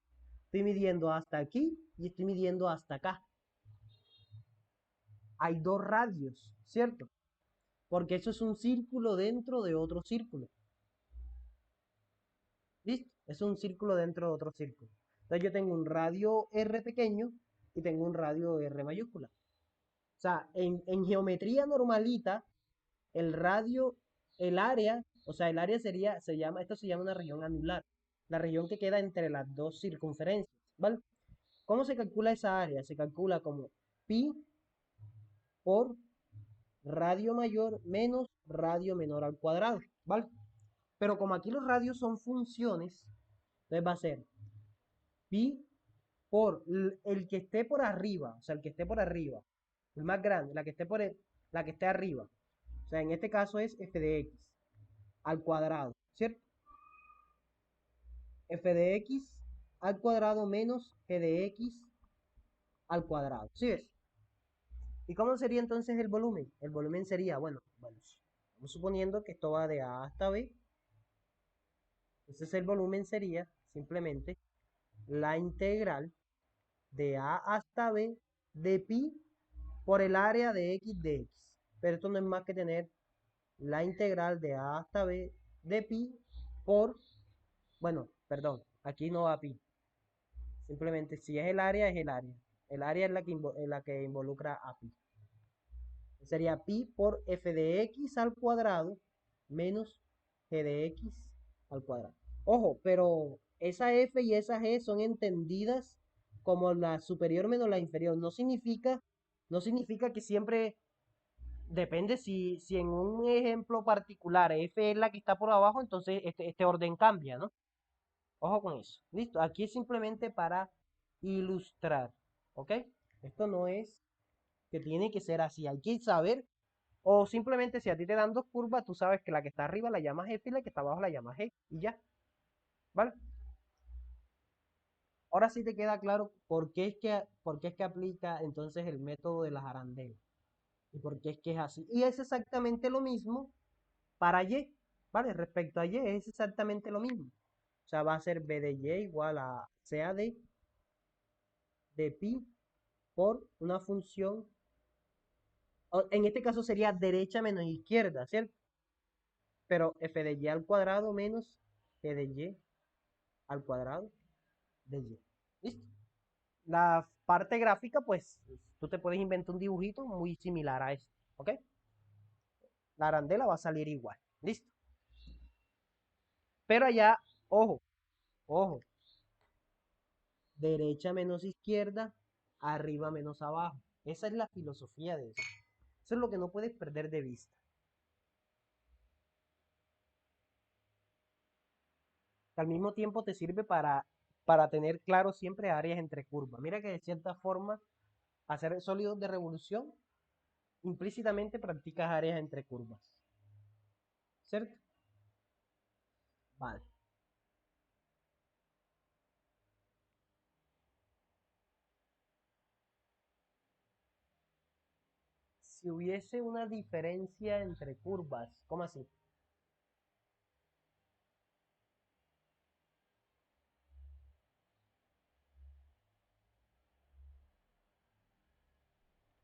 Estoy midiendo hasta aquí y estoy midiendo hasta acá. Hay dos radios, ¿cierto? Porque eso es un círculo dentro de otro círculo. ¿Listo? Es un círculo dentro de otro círculo. Entonces yo tengo un radio R pequeño y tengo un radio R mayúscula. O sea, en geometría normalita, el radio, el área, o sea, el área esto se llama una región anular, la región que queda entre las dos circunferencias, ¿vale? ¿Cómo se calcula esa área? Se calcula como pi por radio mayor menos radio menor al cuadrado, ¿vale? Pero como aquí los radios son funciones, entonces va a ser pi por el que esté por arriba, o sea, el que esté por arriba, el más grande, la que esté arriba. O sea, en este caso es f de x al cuadrado, ¿cierto? F de x al cuadrado menos g de x al cuadrado, ¿sí ves? ¿Y cómo sería entonces el volumen? El volumen sería, bueno, estamos suponiendo que esto va de A hasta B, entonces el volumen sería simplemente la integral de A hasta B de pi por el área de x de x. Pero esto no es más que tener la integral de A hasta B de pi por, bueno, perdón, aquí no va pi. Simplemente si es el área, es el área. El área es la que involucra a pi. Sería pi por f de x al cuadrado menos g de x al cuadrado. Ojo, pero esa f y esa g son entendidas como la superior menos la inferior. No significa que siempre depende si en un ejemplo particular f es la que está por abajo, entonces este orden cambia, ¿no? Ojo con eso. Listo. Aquí es simplemente para ilustrar. ¿Ok? Esto no es que tiene que ser así. Hay que saber. O simplemente si a ti te dan dos curvas, tú sabes que la que está arriba la llamas F y la que está abajo la llamas G. Y ya. ¿Vale? Ahora sí te queda claro por qué es que aplica entonces el método de las arandelas. Y por qué es que es así. Y es exactamente lo mismo para Y. ¿Vale? Respecto a Y es exactamente lo mismo. O sea, va a ser B de Y igual a CA de pi por una función, en este caso sería derecha menos izquierda, ¿cierto? Pero f de y al cuadrado menos g de y al cuadrado de y. ¿Listo? La parte gráfica, pues tú te puedes inventar un dibujito muy similar a este, ¿ok? La arandela va a salir igual, ¿listo? Pero allá, ojo, ojo, derecha menos izquierda, arriba menos abajo. Esa es la filosofía de eso. Eso es lo que no puedes perder de vista. Que al mismo tiempo te sirve para tener claro siempre áreas entre curvas. Mira que de cierta forma, hacer sólidos de revolución implícitamente practicas áreas entre curvas. ¿Cierto? Vale. Si hubiese una diferencia entre curvas, ¿cómo así?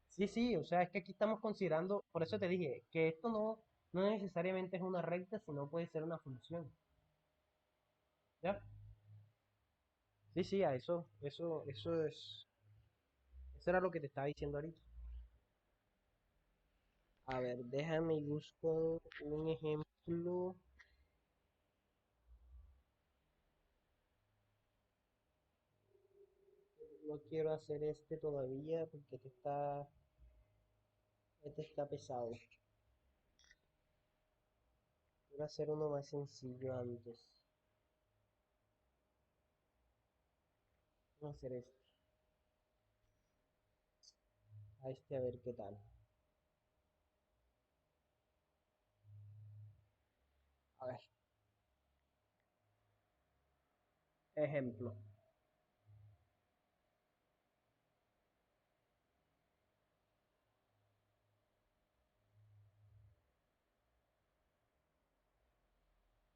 Sí, sí, o sea, es que aquí estamos considerando, por eso te dije, que esto no necesariamente es una recta, sino puede ser una función. ¿Ya? Sí, sí, a eso era lo que te estaba diciendo ahorita. A ver, déjame y busco un ejemplo. No quiero hacer este todavía porque este está pesado. Quiero hacer uno más sencillo antes. Vamos a hacer este. A este a ver qué tal. A ver, ejemplo.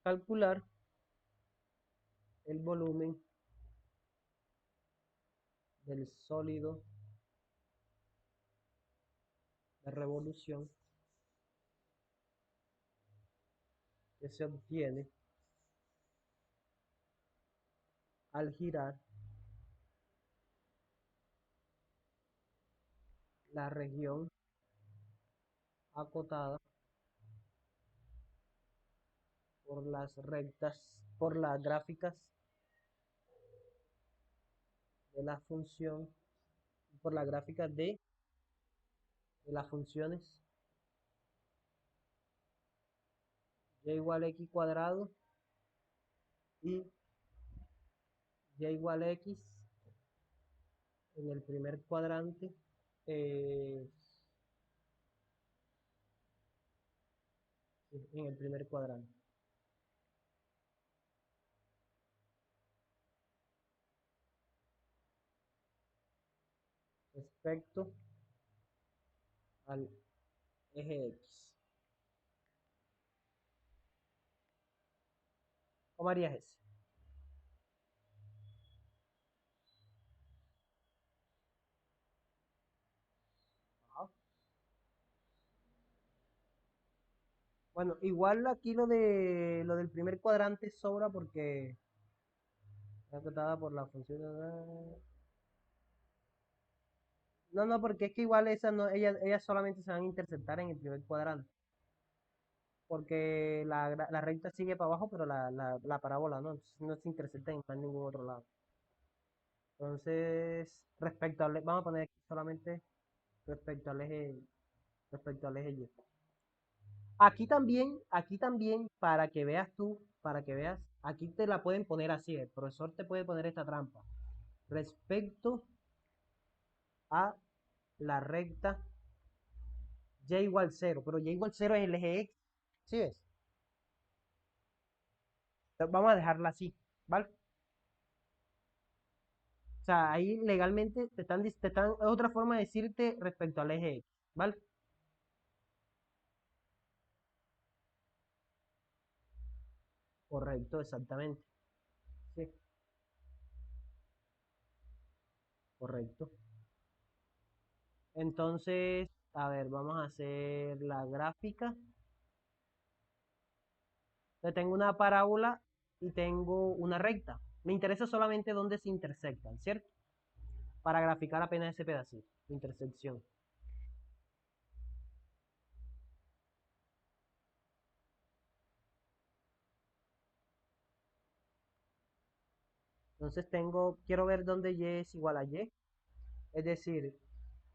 Calcular el volumen del sólido de revolución que se obtiene al girar la región acotada por las rectas, por las gráficas de la función, por las gráficas de las funciones y igual a x cuadrado y y igual a x en el primer cuadrante, eh, en el primer cuadrante, respecto al eje X. ¿Cómo harías ese? Ajá. Bueno, igual aquí lo del primer cuadrante sobra porque está acotada por la función. No, no, porque es que igual esas no, ellas solamente se van a interceptar en el primer cuadrante. Porque la recta sigue para abajo, pero la parábola no, entonces no se intercepta en más ningún otro lado. Entonces, vamos a poner aquí solamente respecto al eje, respecto al eje Y. Aquí también, para que veas tú, para que veas, aquí te la pueden poner así, el profesor te puede poner esta trampa. Respecto a la recta y igual cero, pero y igual cero es el eje X, ¿sí ves? Entonces, vamos a dejarla así, ¿vale? O sea, ahí legalmente es otra forma de decirte respecto al eje X, ¿vale? Correcto, exactamente. Sí, correcto. Entonces, a ver, vamos a hacer la gráfica. Entonces, tengo una parábola y tengo una recta. Me interesa solamente dónde se intersectan, ¿cierto? Para graficar apenas ese pedacito, intersección. Entonces quiero ver dónde Y es igual a Y. Es decir,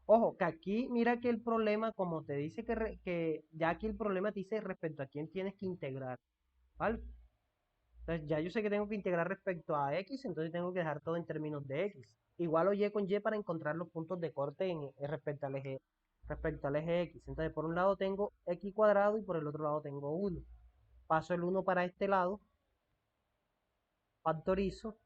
ojo, que aquí mira que el problema, como te dice que ya aquí el problema te dice respecto a quién tienes que integrar, ¿vale? Entonces ya yo sé que tengo que integrar respecto a X, entonces tengo que dejar todo en términos de X. Igual o Y con Y para encontrar los puntos de corte respecto al eje X. Entonces por un lado tengo X cuadrado y por el otro lado tengo 1. Paso el 1 para este lado, factorizo,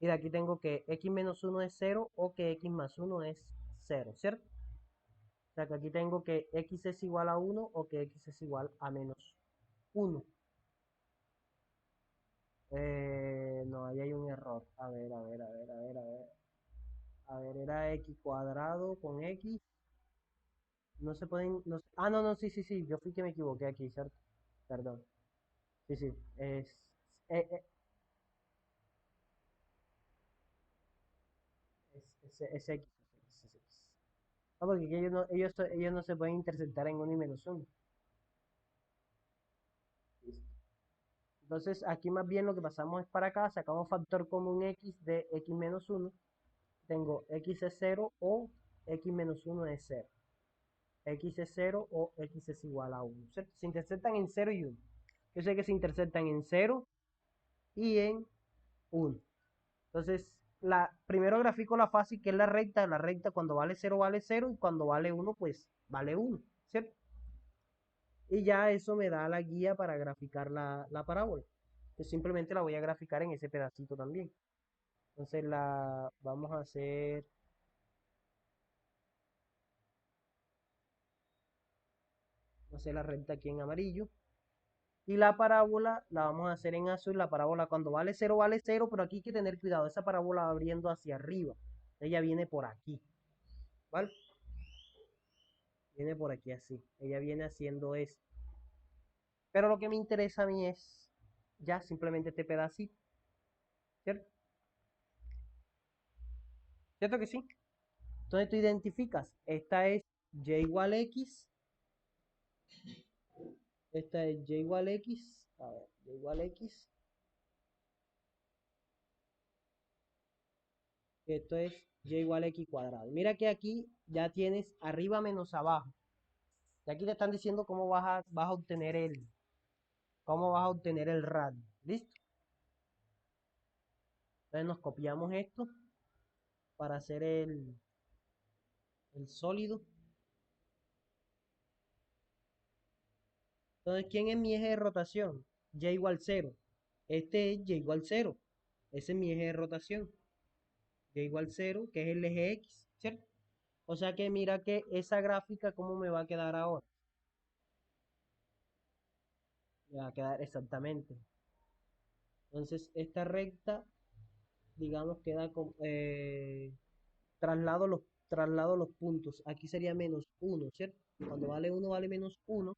y de aquí tengo que X menos 1 es 0 o que X más 1 es 0, ¿cierto? O sea que aquí tengo que X es igual a 1 o que X es igual a menos 1. No, ahí hay un error. A ver, a ver, a ver, a ver, a ver. A ver, era X cuadrado con X. No se pueden. No, no, sí, sí, sí. Yo fui que me equivoqué aquí, ¿cierto? Perdón. Sí, sí. Eh, eh, es X. Es X. No, porque aquí ellos no se pueden interceptar en 1 y menos 1. Entonces, aquí más bien lo que pasamos es para acá. Sacamos factor común X de X menos 1. Tengo X es 0 o X menos 1 es 0. X es 0 o X es igual a 1. ¿Cierto? Se interceptan en 0 y 1. Yo sé que se interceptan en 0 y en 1. Entonces, primero grafico la fácil que es la recta. La recta cuando vale 0 y cuando vale 1 pues vale 1, ¿cierto? Y ya eso me da la guía para graficar la parábola. Yo simplemente la voy a graficar en ese pedacito también. Entonces vamos a hacer la recta aquí en amarillo. Y la parábola la vamos a hacer en azul. La parábola cuando vale 0, pero aquí hay que tener cuidado. Esa parábola va abriendo hacia arriba. Ella viene por aquí, ¿vale? Viene por aquí así. Ella viene haciendo esto. Pero lo que me interesa a mí es ya simplemente este pedacito, ¿cierto? ¿Cierto que sí? Entonces tú identificas, esta es y igual x, esta es y igual x, a ver, y igual x, esto es y igual x cuadrado. Mira que aquí ya tienes arriba menos abajo. Y aquí te están diciendo vas a obtener cómo vas a obtener el radio. ¿Listo? Entonces nos copiamos esto para hacer el sólido. Entonces, ¿quién es mi eje de rotación? Y igual 0. Este es y igual 0. Ese es mi eje de rotación. Y igual 0, que es el eje X, ¿cierto? O sea que mira que esa gráfica, ¿cómo me va a quedar ahora? Me va a quedar exactamente. Entonces, esta recta, digamos, queda con... traslado los puntos. Aquí sería menos 1, ¿cierto? Cuando vale 1 vale menos 1.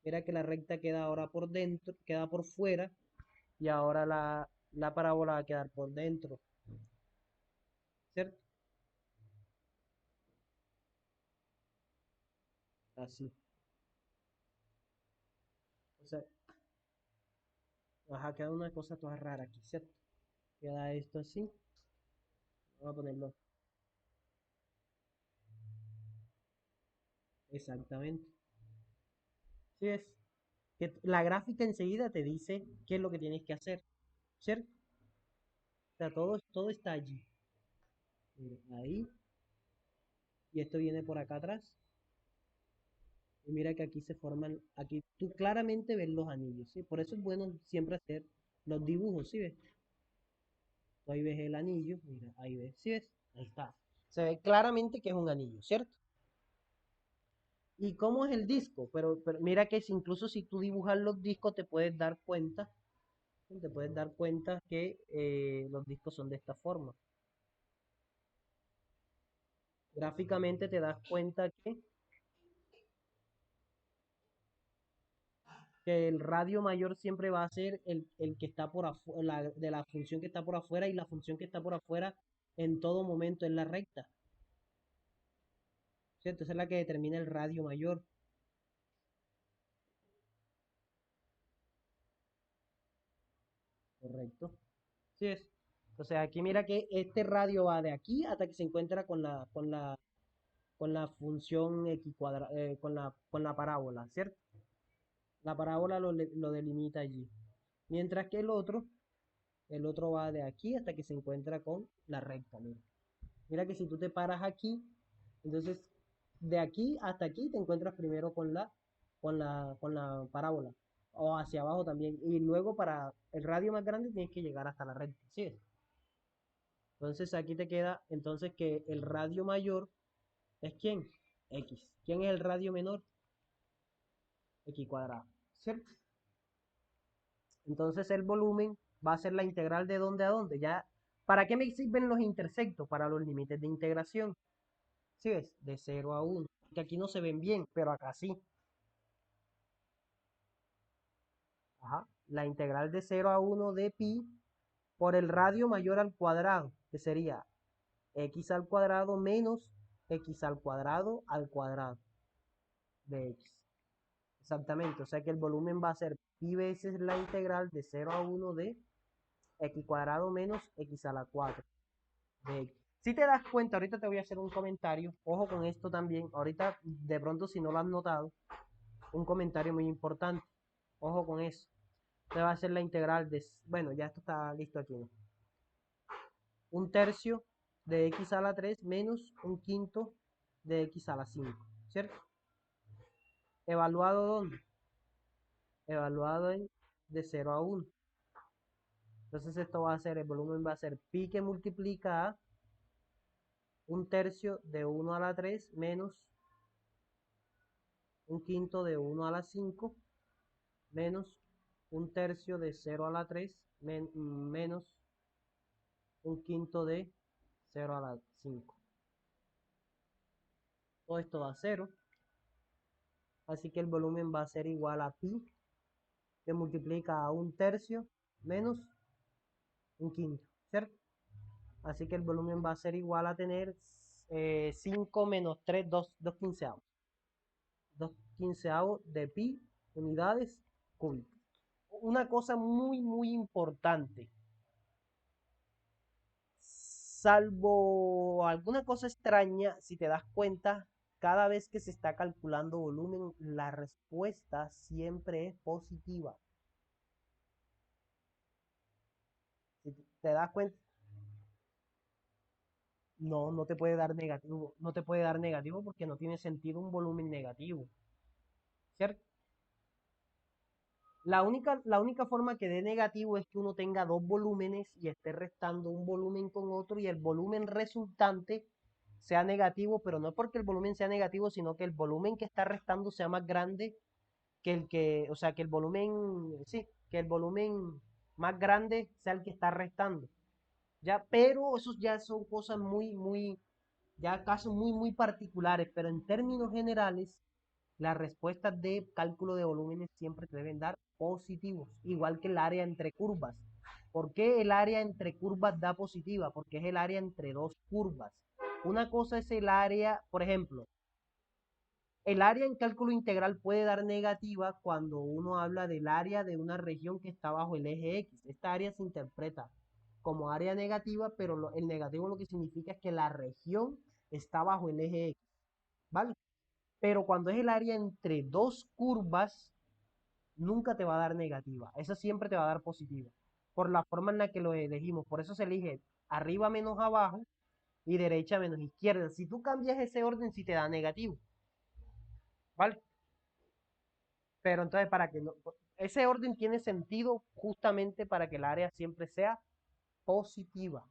Mira que la recta queda ahora por dentro, queda por fuera. Y ahora la parábola va a quedar por dentro. ¿cierto? Así. O sea, ajá, queda una cosa toda rara aquí, ¿cierto? Queda esto así. Vamos a ponerlo exactamente. Sí es. Que la gráfica enseguida te dice qué es lo que tienes que hacer, ¿cierto? O sea, todo está allí. Mira, ahí. Y esto viene por acá atrás. Y mira que aquí se forman, aquí tú claramente ves los anillos, ¿sí? Por eso es bueno siempre hacer los dibujos, ¿sí ves? Tú ahí ves el anillo, mira, ahí ves, ¿sí ves? Ahí está. Se ve claramente que es un anillo, ¿cierto? ¿Y cómo es el disco? Pero mira que incluso si tú dibujas los discos te puedes dar cuenta que los discos son de esta forma. Gráficamente te das cuenta que el radio mayor siempre va a ser el que está por afuera, de la función que está por afuera y la función que está por afuera en todo momento es la recta, ¿cierto? Esa es la que determina el radio mayor, correcto. Sí es. Entonces aquí mira que este radio va de aquí hasta que se encuentra con la función x con la parábola, ¿cierto? La parábola lo delimita allí. Mientras que el otro va de aquí hasta que se encuentra con la recta, mira. Mira que si tú te paras aquí, entonces de aquí hasta aquí te encuentras primero con la parábola. O hacia abajo también. Y luego para el radio más grande tienes que llegar hasta la recta. ¿Sí? Entonces aquí te queda entonces que el radio mayor es ¿quién? X. ¿Quién es el radio menor? X cuadrado. ¿Cierto? Entonces el volumen va a ser la integral de dónde a dónde. Ya, ¿para qué me sirven los intersectos? Para los límites de integración. ¿Sí ves? De 0 a 1. Que aquí no se ven bien, pero acá sí. Ajá. La integral de 0 a 1 de pi por el radio mayor al cuadrado, que sería x al cuadrado menos x al cuadrado de x. Exactamente, o sea que el volumen va a ser pi veces la integral de 0 a 1 de x cuadrado menos x a la 4 de x. Si te das cuenta, ahorita te voy a hacer un comentario, ojo con esto también, ahorita de pronto si no lo has notado, un comentario muy importante, ojo con eso. Te va a ser la integral de, bueno, ya esto está listo aquí, ¿no? Un tercio de x a la 3 menos un quinto de x a la 5, ¿cierto? ¿Evaluado dónde? Evaluado en de 0 a 1. Entonces esto va a ser, el volumen va a ser pi que multiplica a un tercio de 1 a la 3 menos un quinto de 1 a la 5 menos un tercio de 0 a la 3 menos un quinto de 0 a la 5. Todo esto da 0. Así que el volumen va a ser igual a pi que multiplica a un tercio menos un quinto, ¿cierto? Así que el volumen va a ser igual a tener 5 menos 3, 2 quinceavos. 2 quinceavos de pi unidades cúbicas. Una cosa muy, muy importante. Salvo alguna cosa extraña, si te das cuenta, cada vez que se está calculando volumen, la respuesta siempre es positiva. Si te das cuenta, no, no te puede dar negativo, no te puede dar negativo porque no tiene sentido un volumen negativo, ¿cierto? La única forma que dé negativo es que uno tenga dos volúmenes y esté restando un volumen con otro y el volumen resultante sea negativo, pero no porque el volumen sea negativo, sino que el volumen que está restando sea más grande que o sea, que el volumen, sí, que el volumen más grande sea el que está restando. Ya, pero esos ya son cosas muy, muy, ya casos muy, muy particulares, pero en términos generales, las respuestas de cálculo de volúmenes siempre te deben dar positivos, igual que el área entre curvas. ¿Por qué el área entre curvas da positiva? Porque es el área entre dos curvas. Una cosa es el área, por ejemplo, el área en cálculo integral puede dar negativa cuando uno habla del área de una región que está bajo el eje X. Esta área se interpreta como área negativa, pero el negativo lo que significa es que la región está bajo el eje X, ¿vale? Pero cuando es el área entre dos curvas, nunca te va a dar negativa. Esa siempre te va a dar positiva. Por la forma en la que lo elegimos. Por eso se elige arriba menos abajo y derecha menos izquierda. Si tú cambias ese orden, sí te da negativo, ¿vale? Pero entonces, para que no, ese orden tiene sentido justamente para que el área siempre sea positiva,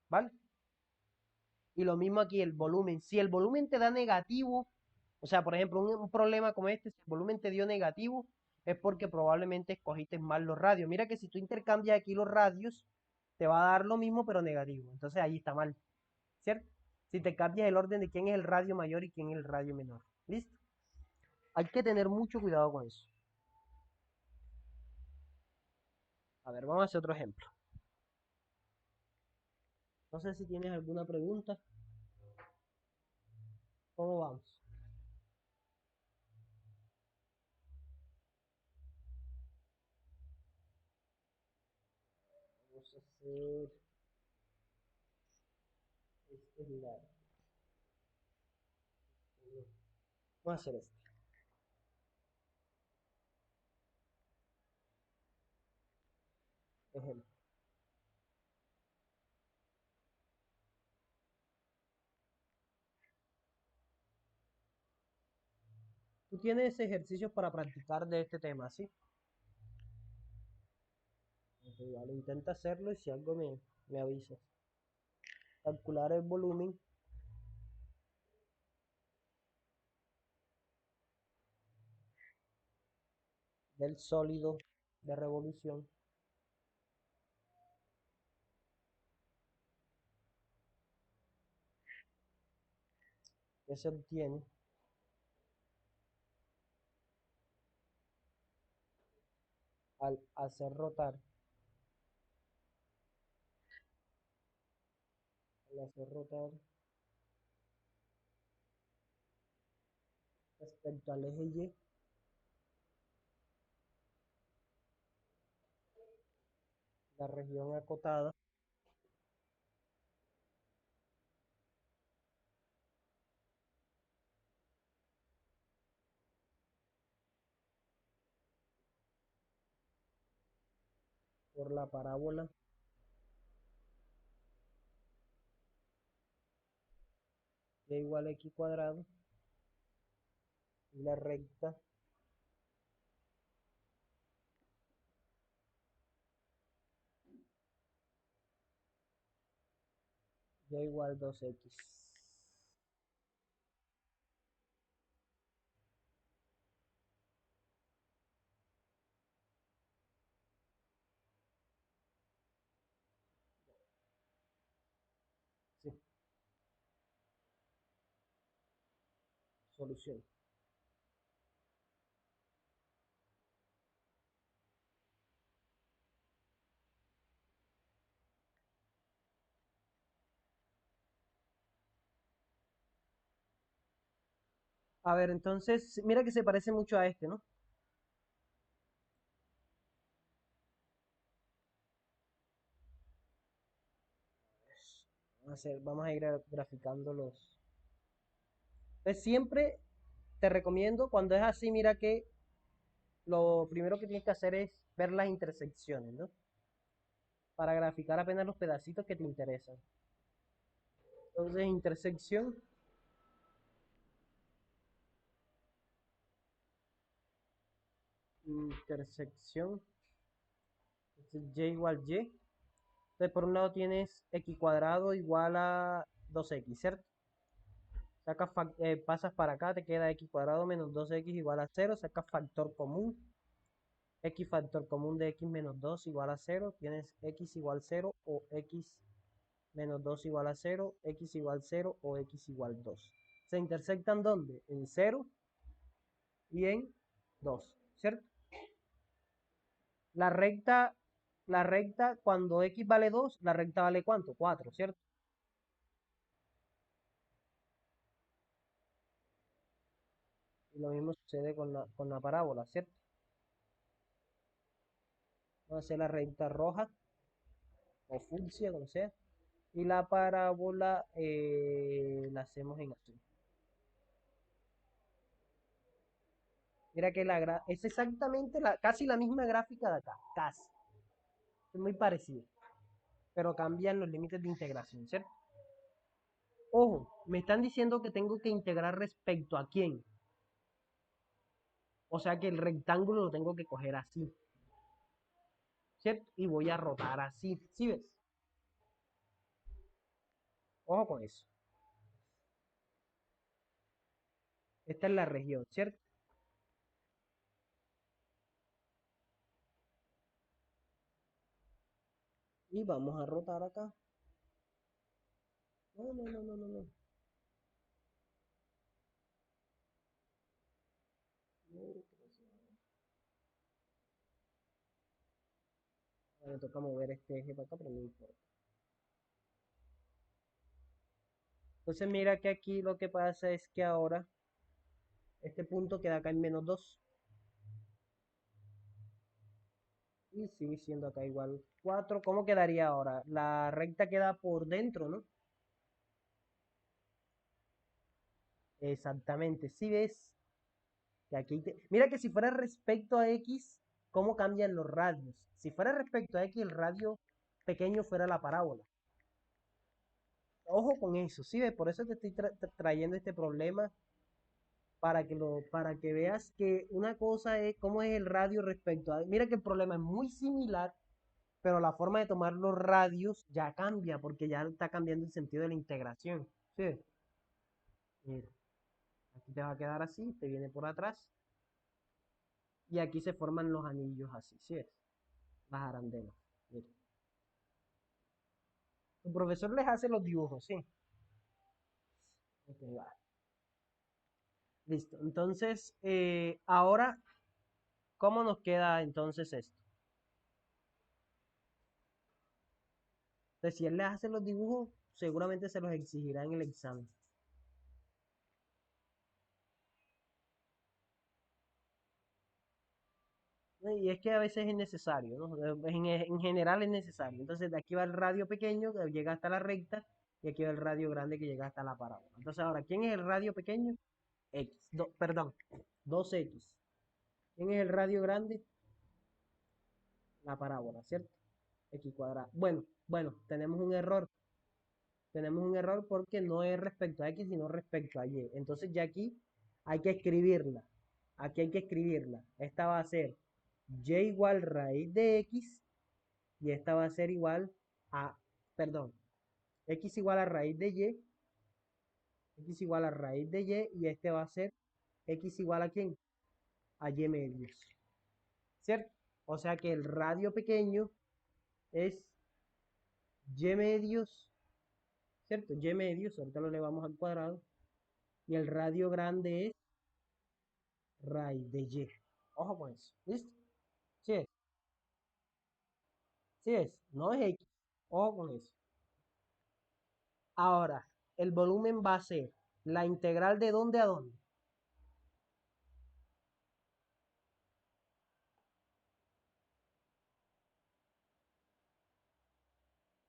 ¿vale? Y lo mismo aquí, el volumen. Si el volumen te da negativo, o sea, por ejemplo, un problema como este, si el volumen te dio negativo, es porque probablemente escogiste mal los radios. Mira que si tú intercambias aquí los radios, te va a dar lo mismo, pero negativo. Entonces ahí está mal, ¿cierto? Si te cambias el orden de quién es el radio mayor y quién es el radio menor. ¿Listo? Hay que tener mucho cuidado con eso. A ver, vamos a hacer otro ejemplo. No sé si tienes alguna pregunta. ¿Cómo vamos? Vamos a hacer este lugar. Vamos a hacer este. Ejemplo. Tú tienes ejercicios para practicar de este tema, ¿sí? Ok, vale, intenta hacerlo y si algo me avisas. Calcular el volumen del sólido de revolución que se obtiene al hacer rotar respecto al eje Y la región acotada por la parábola y igual a x cuadrado y la recta y igual 2x. Sí, solución. A ver, entonces, mira que se parece mucho a este, ¿no? Vamos a ir graficando los. Pues siempre te recomiendo, cuando es así, mira que lo primero que tienes que hacer es ver las intersecciones, ¿no? Para graficar apenas los pedacitos que te interesan. Entonces, intersección, entonces, y igual y. Entonces, por un lado tienes x cuadrado igual a 2x, ¿cierto? Pasas para acá, te queda x cuadrado menos 2x igual a 0, sacas factor común, x factor común de x menos 2 igual a 0, tienes x igual 0 o x menos 2 igual a 0, x igual 0 o x igual 2. ¿Se intersectan dónde? En 0 y en 2, ¿cierto? La recta La recta, cuando x vale 2, la recta vale ¿cuánto? 4, ¿cierto? Y lo mismo sucede con la parábola, ¿cierto? Vamos a hacer la recta roja o fucsia, como sea. Y la parábola la hacemos en azul. Mira que es exactamente casi la misma gráfica de acá, casi. Es muy parecido, pero cambian los límites de integración, ¿cierto? Ojo, me están diciendo que tengo que integrar respecto a quién. O sea que el rectángulo lo tengo que coger así, ¿cierto? Y voy a rotar así, ¿sí ves? Ojo con eso. Esta es la región, ¿cierto? Y vamos a rotar acá. No, no, no, no, no, no. No, me toca mover este eje para acá, pero no importa. Entonces mira que aquí lo que pasa es que ahora este punto queda acá en -2. Y sigue siendo acá igual 4. ¿Cómo quedaría ahora? La recta queda por dentro, ¿no? Exactamente. Si ves que mira que si fuera respecto a X, ¿cómo cambian los radios? Si fuera respecto a X, el radio pequeño fuera la parábola. Ojo con eso, ¿sí ves? Por eso te estoy trayendo este problema para que veas que una cosa es cómo es el radio respecto a... Mira que el problema es muy similar, pero la forma de tomar los radios ya cambia, porque ya está cambiando el sentido de la integración. ¿Sí? Mira, aquí te va a quedar así, te viene por atrás, y aquí se forman los anillos así, ¿sí es? Las arandelas. Mira. El profesor les hace los dibujos, ¿sí? Ok, va. Listo. Entonces, ahora, ¿cómo nos queda entonces esto? Entonces, si él les hace los dibujos, seguramente se los exigirá en el examen. Y es que a veces es necesario, ¿no? En general es necesario. Entonces, de aquí va el radio pequeño que llega hasta la recta y aquí va el radio grande que llega hasta la parábola. Entonces, ahora, ¿quién es el radio pequeño? X. Perdón, 2X. ¿Quién es el radio grande? La parábola, ¿cierto? X cuadrado. Bueno, tenemos un error. Tenemos un error porque no es respecto a X, sino respecto a Y. Entonces, ya aquí hay que escribirla. Aquí hay que escribirla. Esta va a ser Y igual raíz de X. Y esta va a ser igual a, perdón, x igual a raíz de y, x igual a raíz de y este va a ser x igual a quién? A y medios, ¿cierto? O sea que el radio pequeño es y medios, ¿cierto? Y medios, ahorita lo elevamos al cuadrado, y el radio grande es raíz de y. Ojo con eso, ¿listo? Sí es, sí es, no es x, ojo con eso. Ahora, el volumen va a ser la integral de dónde a dónde.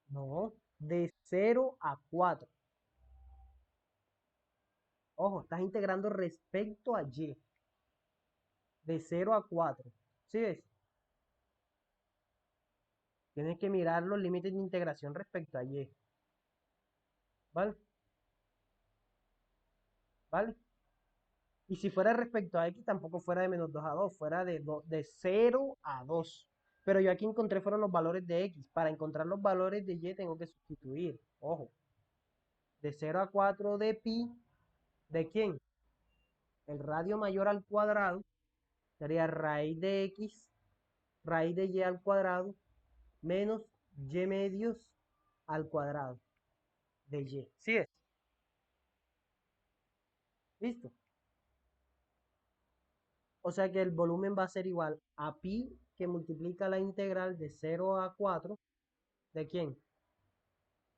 No, de 0 a 4. Ojo, estás integrando respecto a y. De 0 a 4. ¿Sí ves? Tienes que mirar los límites de integración respecto a y. ¿Vale? ¿Vale? Y si fuera respecto a x, tampoco fuera de -2 a 2. Fuera de 0 a 2. Pero yo aquí encontré fueron los valores de x. Para encontrar los valores de y tengo que sustituir. Ojo. De 0 a 4 de pi. ¿De quién? El radio mayor al cuadrado sería raíz de x, raíz de y al cuadrado, menos y medios al cuadrado de y. ¿Sí es? ¿Listo? O sea que el volumen va a ser igual a pi que multiplica la integral de 0 a 4, ¿de quién?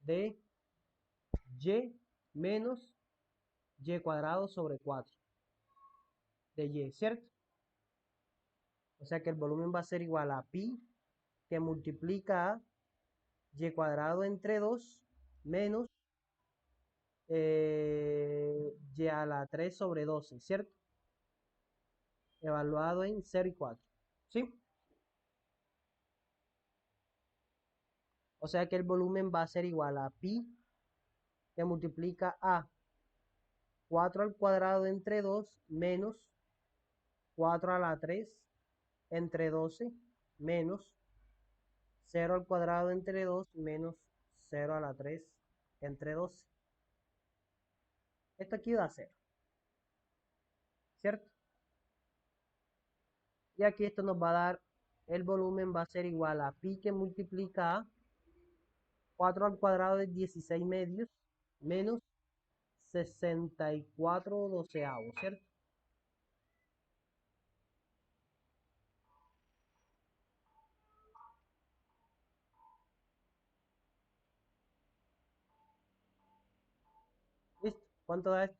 De y menos y cuadrado sobre 4 de y, ¿cierto? O sea que el volumen va a ser igual a pi que multiplica a y cuadrado entre 2 menos y a la 3 sobre 12, ¿cierto? Evaluado en 0 y 4, ¿sí? O sea que el volumen va a ser igual a pi que multiplica a 4 al cuadrado entre 2 menos 4 a la 3 entre 12 menos 0 al cuadrado entre 2 menos 0 a la 3 entre 12. Esto aquí da 0, ¿cierto? Y aquí esto nos va a dar, el volumen va a ser igual a pi que multiplica a 4 al cuadrado de 16 medios menos 64 doceavos, ¿cierto? ¿Listo? ¿Cuánto da esto?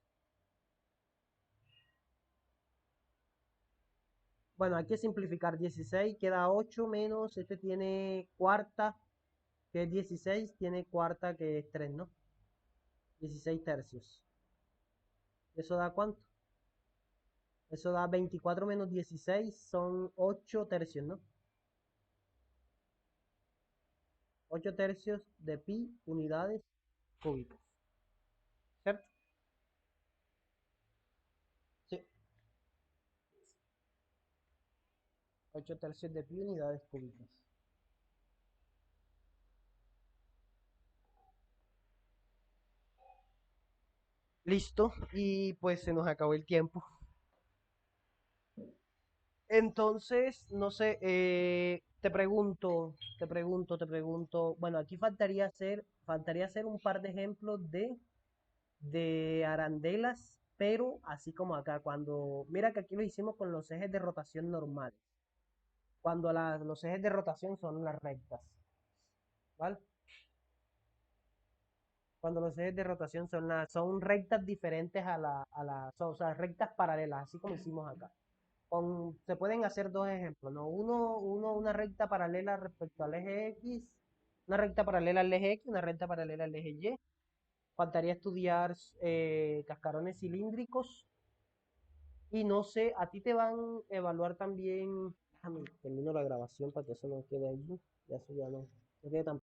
Bueno, hay que simplificar 16, queda 8 menos, este tiene cuarta, que es 16, tiene cuarta, que es 3, ¿no? 16 tercios. ¿Eso da cuánto? Eso da 24 menos 16, son 8 tercios, ¿no? 8 tercios de pi unidades cúbicas, ¿cierto? Sí, 8 tercios de pi unidades cúbicas. Listo, y pues se nos acabó el tiempo. Entonces, no sé, te pregunto. Bueno, aquí faltaría hacer un par de ejemplos de arandelas, pero así como acá, mira que aquí lo hicimos con los ejes de rotación normales, cuando los ejes de rotación son las rectas, ¿vale? Cuando los ejes de rotación son rectas diferentes o sea, rectas paralelas, así como hicimos acá. Se pueden hacer dos ejemplos, ¿no? Una recta paralela respecto al eje X, una recta paralela al eje X, una recta paralela al eje Y. Faltaría estudiar cascarones cilíndricos. Y no sé, a ti te van a evaluar también. Déjame termino la grabación para que eso no quede allí. Ya eso ya no quede tan